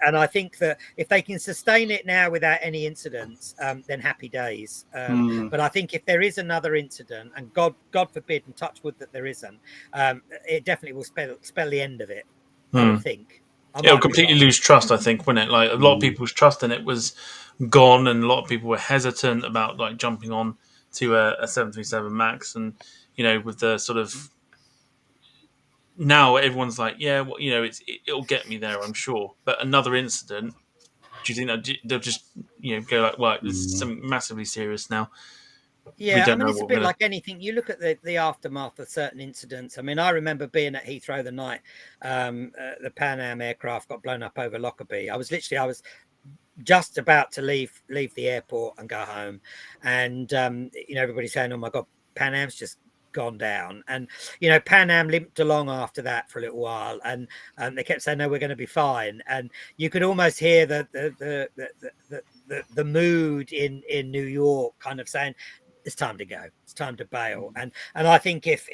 I think that if they can sustain it now without any incidents, then happy days. But I think if there is another incident, and God forbid and touch wood that there isn't, it definitely will spell the end of it, I would think. It'll completely lose trust, I think, wouldn't it? Like, a lot of people's trust in it was gone, and a lot of people were hesitant about like jumping on to a 737 Max, and with the sort of, now everyone's like, yeah, well, it'll get me there, I'm sure. But another incident, do you think that they'll just go like, well, it's something massively serious now? Yeah, it's a bit like anything. You look at the aftermath of certain incidents. I remember being at Heathrow the night the Pan Am aircraft got blown up over Lockerbie. I was just about to leave the airport and go home, and everybody's saying, oh my God, Pan Am's just gone down. And Pan Am limped along after that for a little while, and they kept saying, no, we're going to be fine. And you could almost hear the mood in New York kind of saying, it's time to go, it's time to bail. And I think if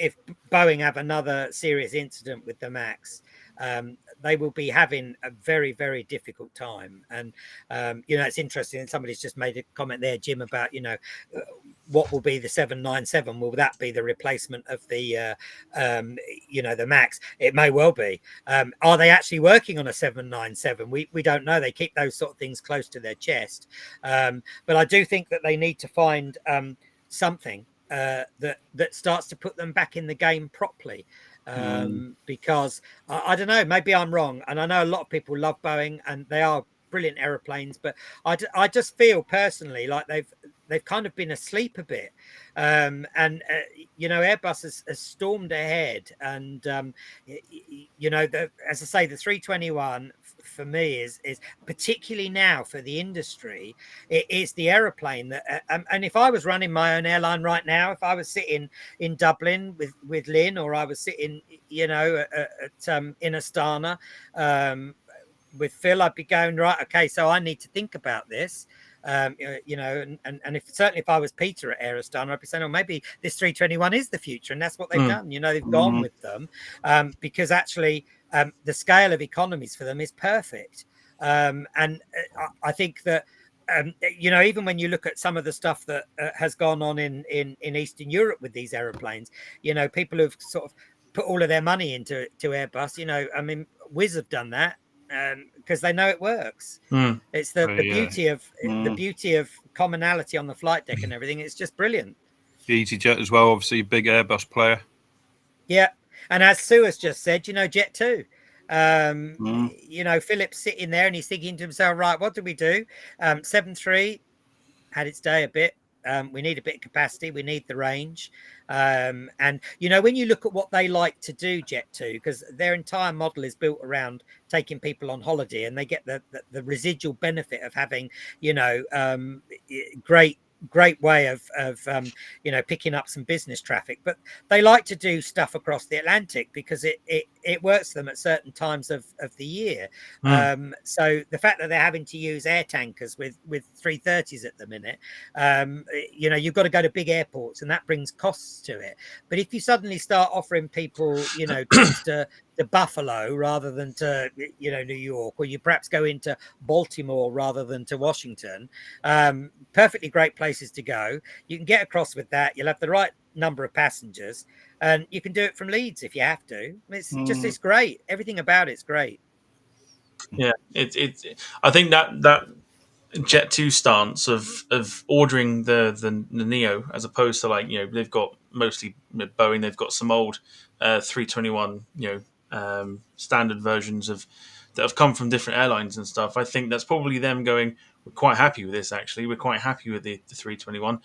Boeing have another serious incident with the Max, they will be having a very, very difficult time. And it's interesting, somebody's just made a comment there, Jim, about what will be the 797? Will that be the replacement of the the Max? It may well be. Are they actually working on a 797? We don't know. They keep those sort of things close to their chest, but I do think that they need to find something that starts to put them back in the game properly, because I don't know, maybe I'm wrong, and I know a lot of people love Boeing and they are brilliant aeroplanes, but I just feel personally like they've kind of been asleep a bit, and Airbus has stormed ahead, and as I say, the 321 for me is particularly now for the industry, it is the aeroplane that and if I was running my own airline right now, if I was sitting in Dublin with Lynn, or I was sitting in Astana with Phil, I'd be going, right, okay, so I need to think about this. You know, and if certainly if I was Peter at Aerostar, I'd be saying, oh, maybe this 321 is the future, and that's what they've done. You know, they've gone with them because actually the scale of economies for them is perfect. And I think that. You know, even when you look at some of the stuff that has gone on in Eastern Europe with these aeroplanes, you know, people have sort of put all of their money into Airbus. You know, I mean, Wizz have done that because they know it works. It's the beauty of the beauty of commonality on the flight deck and everything. It's just brilliant. EasyJet as well, obviously a big Airbus player. Yeah, and as Sue has just said, you know, Jet 2. You know, Philip's sitting there and he's thinking to himself, right, what do we do? 7.3 had its day a bit. We need a bit of capacity. We need the range. And, you know, when you look at what they like to do, Jet 2, because their entire model is built around taking people on holiday and they get the residual benefit of having, you know, great way of you know, picking up some business traffic, but they like to do stuff across the Atlantic because it works for them at certain times of the year. So the fact that they're having to use air tankers with 330s at the minute, you know, you've got to go to big airports and that brings costs to it. But if you suddenly start offering people, you know, trips to Buffalo rather than to, you know, New York, or you perhaps go into Baltimore rather than to Washington, perfectly great places to go. You can get across with that. You'll have the right number of passengers and you can do it from Leeds if you have to. It's just, it's great. Everything about it's great. Yeah, it's I think that Jet 2 stance of ordering the Neo as opposed to, like, you know, they've got mostly Boeing, they've got some old 321, you know, standard versions of that have come from different airlines and stuff. I think that's probably them going, we're quite happy with this, actually. We're quite happy with the 321.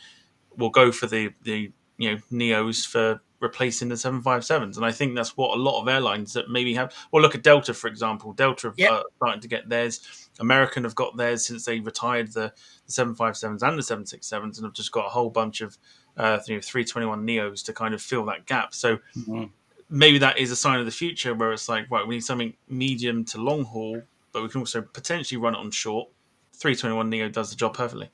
We'll go for the you know, Neos for replacing the 757s. And I think that's what a lot of airlines that maybe have. Well, look at Delta, for example. Delta have starting to get theirs. American have got theirs since they retired the 757s and the 767s and have just got a whole bunch of you know, 321 Neos to kind of fill that gap. So maybe that is a sign of the future where it's like, right, we need something medium to long haul, but we can also potentially run it on short. 321 Neo does the job perfectly.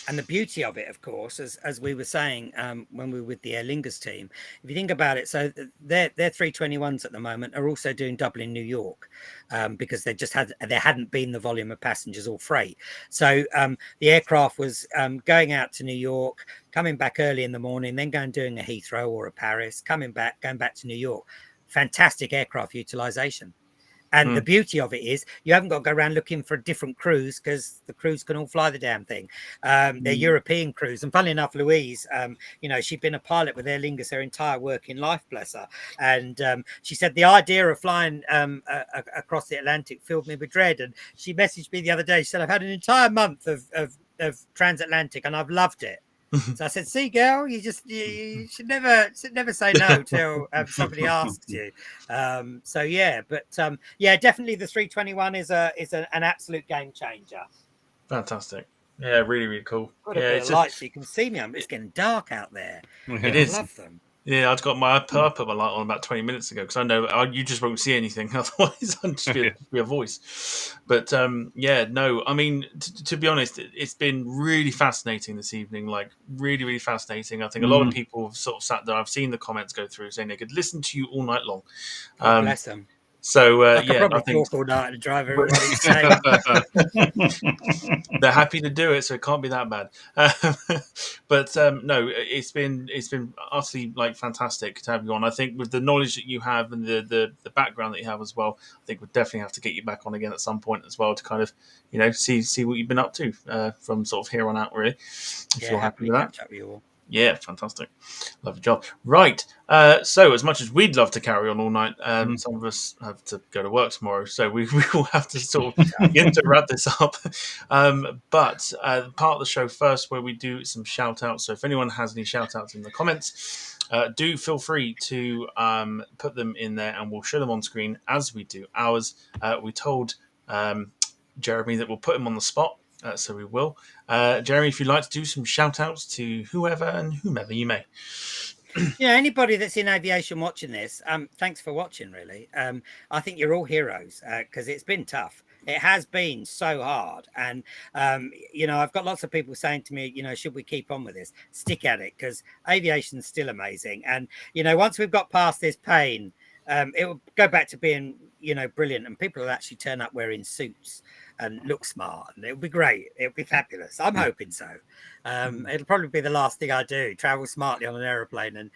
And the beauty of it, of course, as we were saying when we were with the Aer Lingus team, if you think about it, so their 321s at the moment are also doing Dublin, New York, because there hadn't been the volume of passengers or freight. So the aircraft was going out to New York, coming back early in the morning, then doing a Heathrow or a Paris, going back to New York. Fantastic aircraft utilization. And the beauty of it is you haven't got to go around looking for different crews because the crews can all fly the damn thing. They're European crews. And funnily enough, Louise, you know, she'd been a pilot with Aer Lingus her entire working life, bless her. And she said the idea of flying across the Atlantic filled me with dread. And she messaged me the other day. She said, I've had an entire month of transatlantic and I've loved it. So I said, see, girl, you should never say no till somebody asks you. So yeah, but yeah, definitely the 321 is an absolute game changer. Fantastic. Yeah, really, really cool. Got a bit of light so you can see me. It's getting dark out there. It is. I love them. Yeah, I put my light on about 20 minutes ago because I know you just won't see anything. Otherwise, I'd just be a voice. But yeah, no, I mean, to be honest, it's been really fascinating this evening. Like, really, really fascinating. I think a lot of people have sort of sat there. I've seen the comments go through saying they could listen to you all night long. God bless them. So I could probably talk all night and drive everybody insane. They're happy to do it, so it can't be that bad. But no, it's been utterly, like, fantastic to have you on. I think with the knowledge that you have and the background that you have as well, I think we'll definitely have to get you back on again at some point as well to kind of, you know, see what you've been up to from sort of here on out, really. If you're happy with that. Catch up with you all. Yeah, fantastic. Love your job. Right. So as much as we'd love to carry on all night, some of us have to go to work tomorrow. So we will have to sort of begin to wrap this up. But part of the show first where we do some shout outs. So if anyone has any shout outs in the comments, do feel free to put them in there and we'll show them on screen as we do ours. We told Jeremy that we'll put him on the spot. So we will. Jeremy, if you'd like to do some shout outs to whoever and whomever you may. Yeah, anybody that's in aviation watching this, thanks for watching, really. I think you're all heroes because it's been tough. It has been so hard. And, I've got lots of people saying to me, should we keep on with this? Stick at it, because aviation's still amazing. And, once we've got past this pain, it will go back to being, brilliant. And people will actually turn up wearing suits and look smart. And it'll be great. It'll be fabulous. I'm hoping so. It'll probably be the last thing I do, travel smartly on an aeroplane and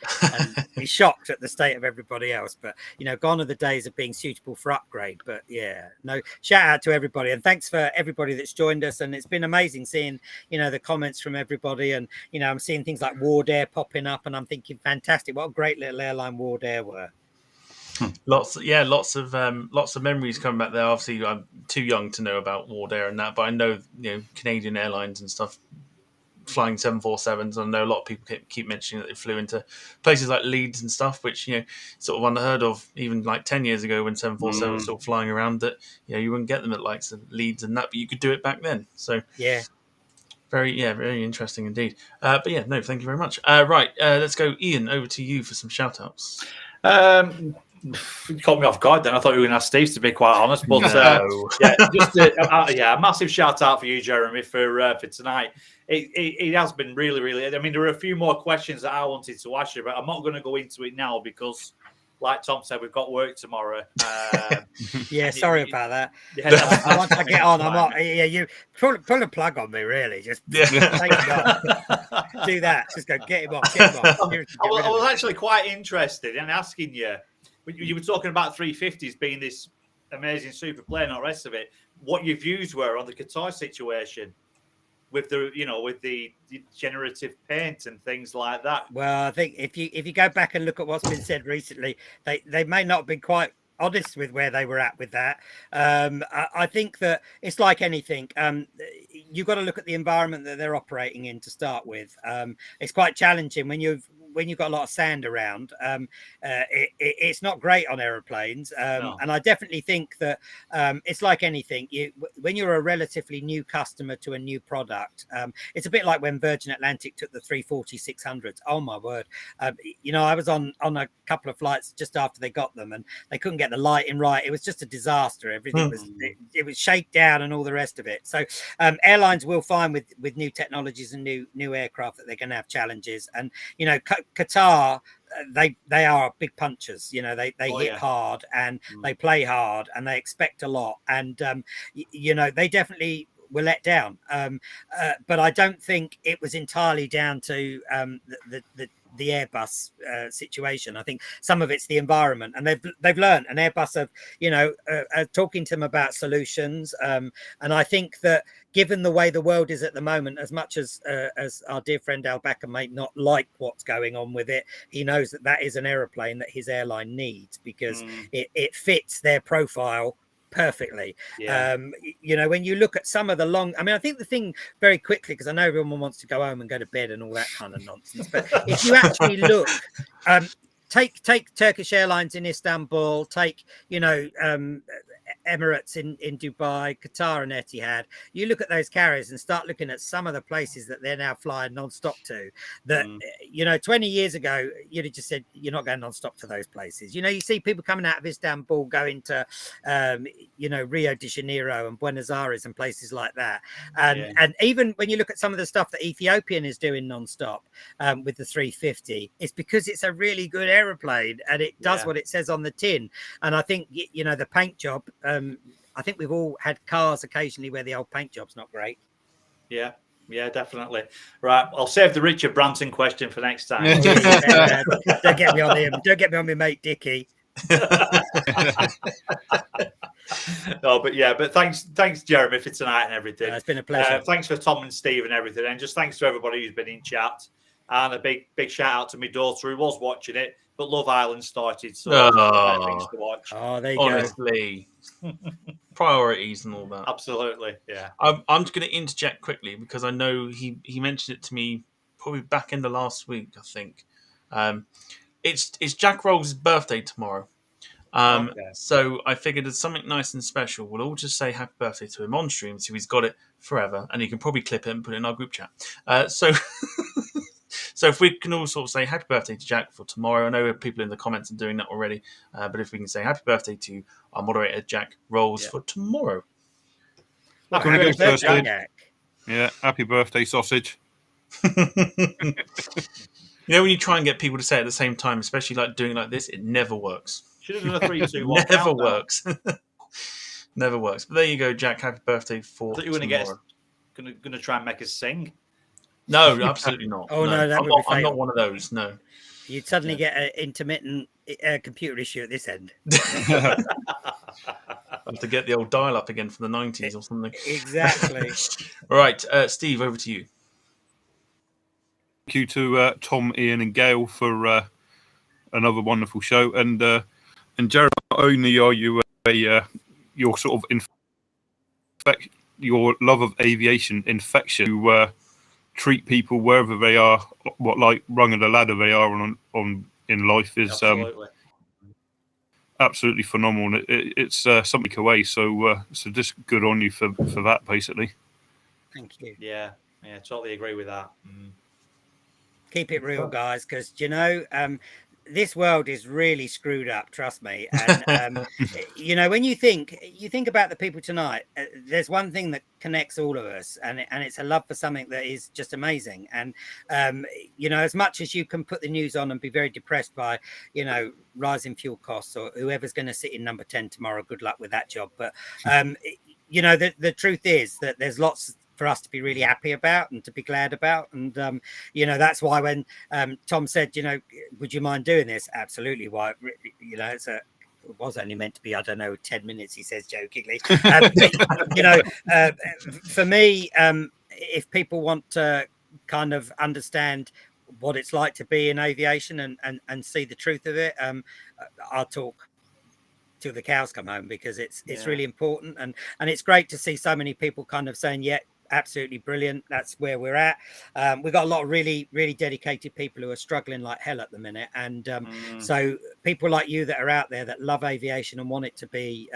be shocked at the state of everybody else. But, gone are the days of being suitable for upgrade. But yeah, no, shout out to everybody. And thanks for everybody that's joined us. And it's been amazing seeing, the comments from everybody. And, I'm seeing things like Wardair popping up, and I'm thinking, fantastic. What a great little airline Wardair were. Lots of memories coming back there. Obviously, I'm too young to know about Wardair and that, but I know Canadian Airlines and stuff flying 747s. I know a lot of people keep mentioning that they flew into places like Leeds and stuff, which sort of unheard of even like 10 years ago when 747 was sort of flying around. That you wouldn't get them at likes of Leeds and that, but you could do it back then. So yeah. Very interesting indeed. But yeah, no, thank you very much. Right, let's go, Ian. Over to you for some shout outs. You caught me off guard then. I thought you were going to ask Steve, to be quite honest. But just a massive shout out for you, Jeremy, for tonight. It has been really, really. I mean, there are a few more questions that I wanted to ask you, but I'm not going to go into it now because, like Tom said, we've got work tomorrow. Yeah, sorry about that. Yeah, once I get on, I'm on. Yeah, you pull a plug on me, really. Just take it off. Do that. Just go get him off. Get him off. I was actually quite interested in asking you. You were talking about 350s being this amazing super plane and all the rest of it. What your views were on the Qatar situation with the generative paint and things like that. Well, I think if you go back and look at what's been said recently, they may not have been quite honest with where they were at with that. I think that it's like anything. You've got to look at the environment that they're operating in to start with. It's quite challenging when you've got a lot of sand around. It's not great on aeroplanes. No. And I definitely think that it's like anything. When you're a relatively new customer to a new product, it's a bit like when Virgin Atlantic took the 340-600s. Oh my word. I was on a couple of flights just after they got them, and they couldn't get the lighting right. It was just a disaster. Everything was shakedown and all the rest of it. So airlines will find with new technologies and new aircraft that they're going to have challenges. And Qatar, they are big punchers. They hit hard, and they play hard, and they expect a lot, and they definitely were let down. But I don't think it was entirely down to the Airbus situation. I think some of it's the environment, and they've learned, and Airbus have talking to them about solutions. And I think that given the way the world is at the moment, as much as our dear friend Al Backer may not like what's going on with it, he knows that is an aeroplane that his airline needs, because it fits their profile perfectly. When you look at some of the I think the thing very quickly, because I know everyone wants to go home and go to bed and all that kind of nonsense, but if you actually look, take Turkish Airlines in Istanbul, take Emirates in Dubai, Qatar and Etihad. You look at those carriers and start looking at some of the places that they're now flying non-stop to, that 20 years ago you'd have just said you're not going non-stop to those places. You see people coming out of Istanbul going to Rio de Janeiro and Buenos Aires and places like that, and even when you look at some of the stuff that Ethiopian is doing non-stop with the 350, it's because it's a really good aeroplane and it does what it says on the tin. And I think the paint job, I think we've all had cars occasionally where the old paint job's not great. Yeah, definitely. Right, I'll save the Richard Branson question for next time. Don't get me on him. Don't get me on my mate Dickie. No, but thanks Jeremy for tonight and everything. It's been a pleasure. Thanks for Tom and Steve and everything, and just thanks to everybody who's been in chat, and a big shout out to my daughter who was watching it, but Love Island started, so things to watch. Oh, there you Honestly, priorities and all that. Absolutely, yeah. I'm just going to interject quickly because I know he mentioned it to me probably back in the last week. I think it's Jack Rolls' birthday tomorrow. So I figured as something nice and special, we'll all just say happy birthday to him on stream, so he's got it forever, and he can probably clip it and put it in our group chat. So if we can all sort of say happy birthday to Jack for tomorrow. I know people in the comments are doing that already, but if we can say happy birthday to our moderator Jack Rolls for tomorrow. Well, Gonna happy go birthday, first, Jack. Yeah, happy birthday, sausage. You know, when you try and get people to say it at the same time, especially like doing like this, it never works. Should have done a 3, 2, 1 Never countdown. works. Never works. But there you go, Jack. Happy birthday I for thought you were tomorrow. gonna try and make us sing. No, absolutely not. Oh, no, that I'm would not, be I'm not fatal. one of those. No. You'd suddenly get an intermittent computer issue at this end. I have to get the old dial up again from the 90s or something. Exactly. All right, Steve, over to you. Thank you to Tom, Ian, and Gail for another wonderful show. And Jeremy, not only are you your sort of your love of aviation infection to treat people wherever they are, what like rung of the ladder they are on in life is absolutely phenomenal. It's something away. So just good on you for that, basically. Thank you. Yeah, totally agree with that. Keep it real, guys, because this world is really screwed up. Trust me. And when you think about the people tonight, there's one thing that connects all of us, and it's a love for something that is just amazing. And as much as you can put the news on and be very depressed by rising fuel costs or whoever's going to sit in number 10 tomorrow, good luck with that job. But the truth is that there's lots for us to be really happy about and to be glad about. And, that's why when Tom said, would you mind doing this? Absolutely. Why, it was only meant to be, 10 minutes, he says jokingly. For me, if people want to kind of understand what it's like to be in aviation and see the truth of it, I'll talk till the cows come home, because it's really important. And it's great to see so many people kind of saying, yeah, absolutely brilliant. That's where we're at. We've got a lot of really, really dedicated people who are struggling like hell at the minute. And so people like you that are out there that love aviation and want it to be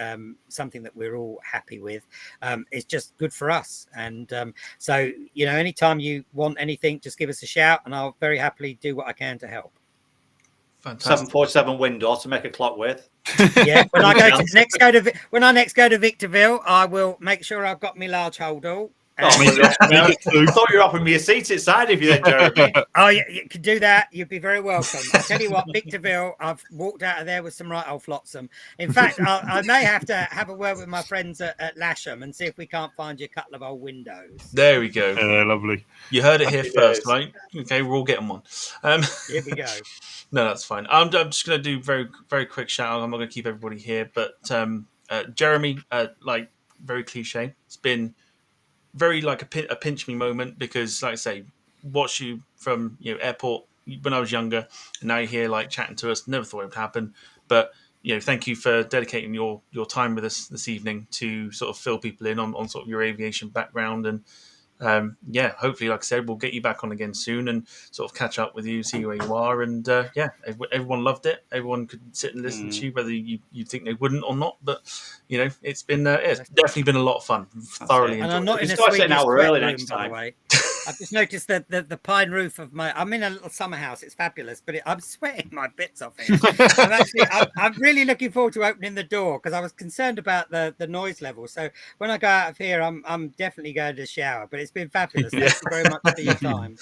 something that we're all happy with, is just good for us. And so, anytime you want anything, just give us a shout and I'll very happily do what I can to help. Fantastic. 747 window to make a clock with. Yeah, when I next go to Victorville, I will make sure I've got my large hold all. I thought you were offering me a seat inside of you then, Jeremy. Oh, yeah, you could do that. You'd be very welcome. I tell you what, Victorville, I've walked out of there with some right old flotsam. In fact, I may have to have a word with my friends at Lasham and see if we can't find you a couple of old windows. There we go. Lovely. You heard it here first, right? Okay, we're all getting one. Here we go. No, that's fine. I'm just going to do very, very quick shout out. I'm not going to keep everybody here, but Jeremy, very cliche. It's been very like a pinch me moment, because, like I say, watch you from airport when I was younger, and now you're here like chatting to us. Never thought it would happen, but thank you for dedicating your time with us this evening to sort of fill people in on sort of your aviation background. And hopefully, like I said, we'll get you back on again soon and sort of catch up with you, see where you are. And everyone loved it. Everyone could sit and listen to you, whether you think they wouldn't or not. But it's been it's definitely been a lot of fun. Thoroughly enjoyed. And I'm not in a an hour early room, next by time. the way. I've just noticed that the pine roof of I'm in a little summer house. It's fabulous, but I'm sweating my bits off here. I'm really looking forward to opening the door, because I was concerned about the noise level. So when I go out of here, I'm definitely going to shower. But it's been fabulous. Thank you very much for your time.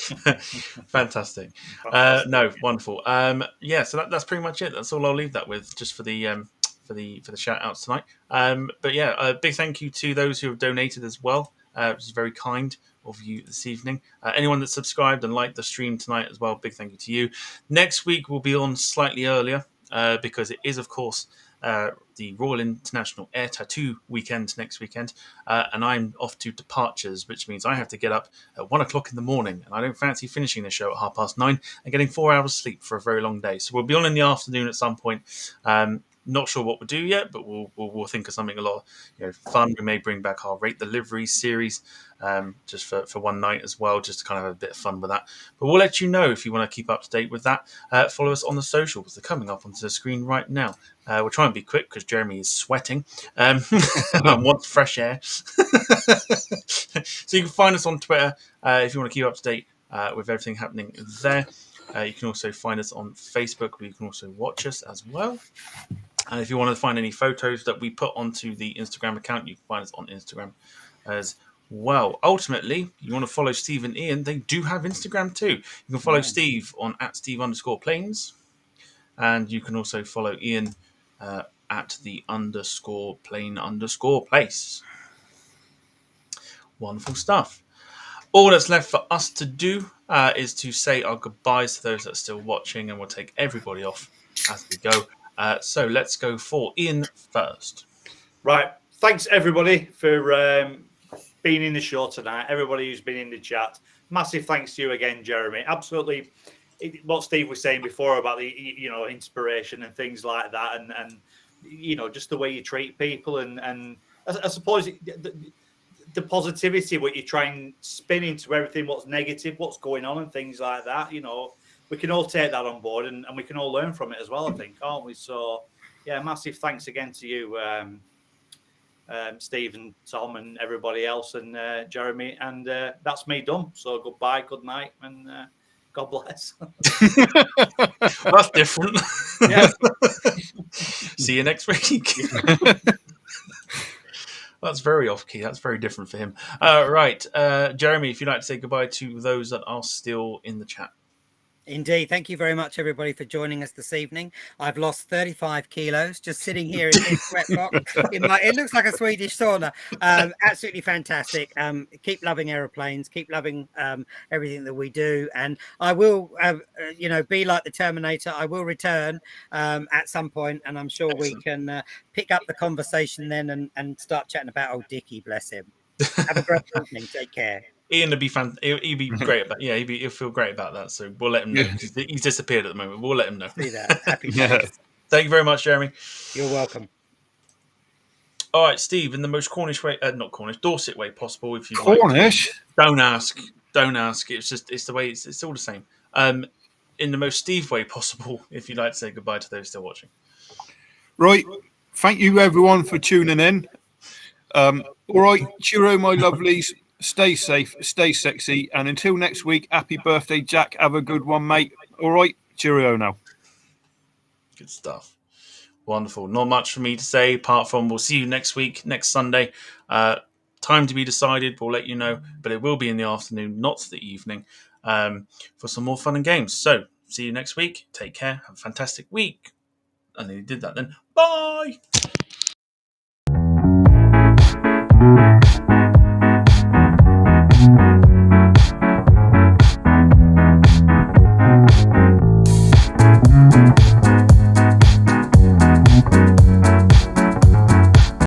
Fantastic. No, wonderful. So that's pretty much it. That's all I'll leave that with, just for the shout outs tonight. But a big thank you to those who have donated as well, which is very kind of you this evening. Anyone that subscribed and liked the stream tonight as well, big thank you to you. Next week we'll be on slightly earlier, because it is, of course, the Royal International Air Tattoo weekend next weekend, and I'm off to departures, which means I have to get up at 1 o'clock in the morning, and I don't fancy finishing the show at 9:30 and getting 4 hours sleep for a very long day. So we'll be on in the afternoon at some point. Not sure what we'll do yet, but we'll think of something a lot fun. We may bring back our Rate the Livery series, just for one night as well, just to kind of have a bit of fun with that. But we'll let you know if you want to keep up to date with that. Follow us on the socials. They're coming up onto the screen right now. We'll try and be quick because Jeremy is sweating and wants fresh air. So you can find us on Twitter if you want to keep up to date with everything happening there. You can also find us on Facebook, where you can also watch us as well. And if you want to find any photos that we put onto the Instagram account, you can find us on Instagram as well. Ultimately, you want to follow Steve and Ian. They do have Instagram too. You can follow Steve on @Steve_planes. And you can also follow Ian at the _plane_place. Wonderful stuff. All that's left for us to do is to say our goodbyes to those that are still watching, and we'll take everybody off as we go. So let's go for Ian first. Right. Thanks, everybody, for being in the show tonight. Everybody who's been in the chat. Massive thanks to you again, Jeremy. Absolutely. What Steve was saying before about the inspiration and things like that, and just the way you treat people, and I suppose the positivity, what you try and spin into everything, what's negative, what's going on, and things like that. We can all take that on board, and we can all learn from it as well, I think, aren't we? So yeah, massive thanks again to you, Steve and Tom and everybody else, and Jeremy, and that's me done. So goodbye, good night, and God bless. That's different. Yeah. See you next week. That's very off-key. That's very different for him. Right. Jeremy, if you'd like to say goodbye to those that are still in the chat. Indeed. Thank you very much, everybody, for joining us this evening. I've lost 35 kilos just sitting here in this sweatbox. It looks like a Swedish sauna. Absolutely fantastic. Keep loving aeroplanes. Keep loving everything that we do. And I will, be like the Terminator. I will return at some point, and I'm sure we can pick up the conversation then and start chatting about old Dickie, bless him. Have a great evening. Take care. Ian would be he'd be great about he'll feel great about that. So we'll let him know. He's disappeared at the moment. We'll let him know. See that. Happy days. Thank you very much, Jeremy. You're welcome. All right, Steve, in the most Cornish way, not Cornish, Dorset way possible. If you Cornish, don't ask. It's the way. It's all the same. In the most Steve way possible, if you'd like to say goodbye to those still watching. Right. Thank you, everyone, for tuning in. All right, cheerio, my lovelies. Stay safe, stay sexy, and until next week, happy birthday, Jack. Have a good one, mate. All right, cheerio now. Good stuff. Wonderful. Not much for me to say apart from we'll see you next week, next Sunday. Time to be decided. We'll let you know, but it will be in the afternoon, not the evening, for some more fun and games. So see you next week. Take care. Have a fantastic week. I nearly did that then. Bye.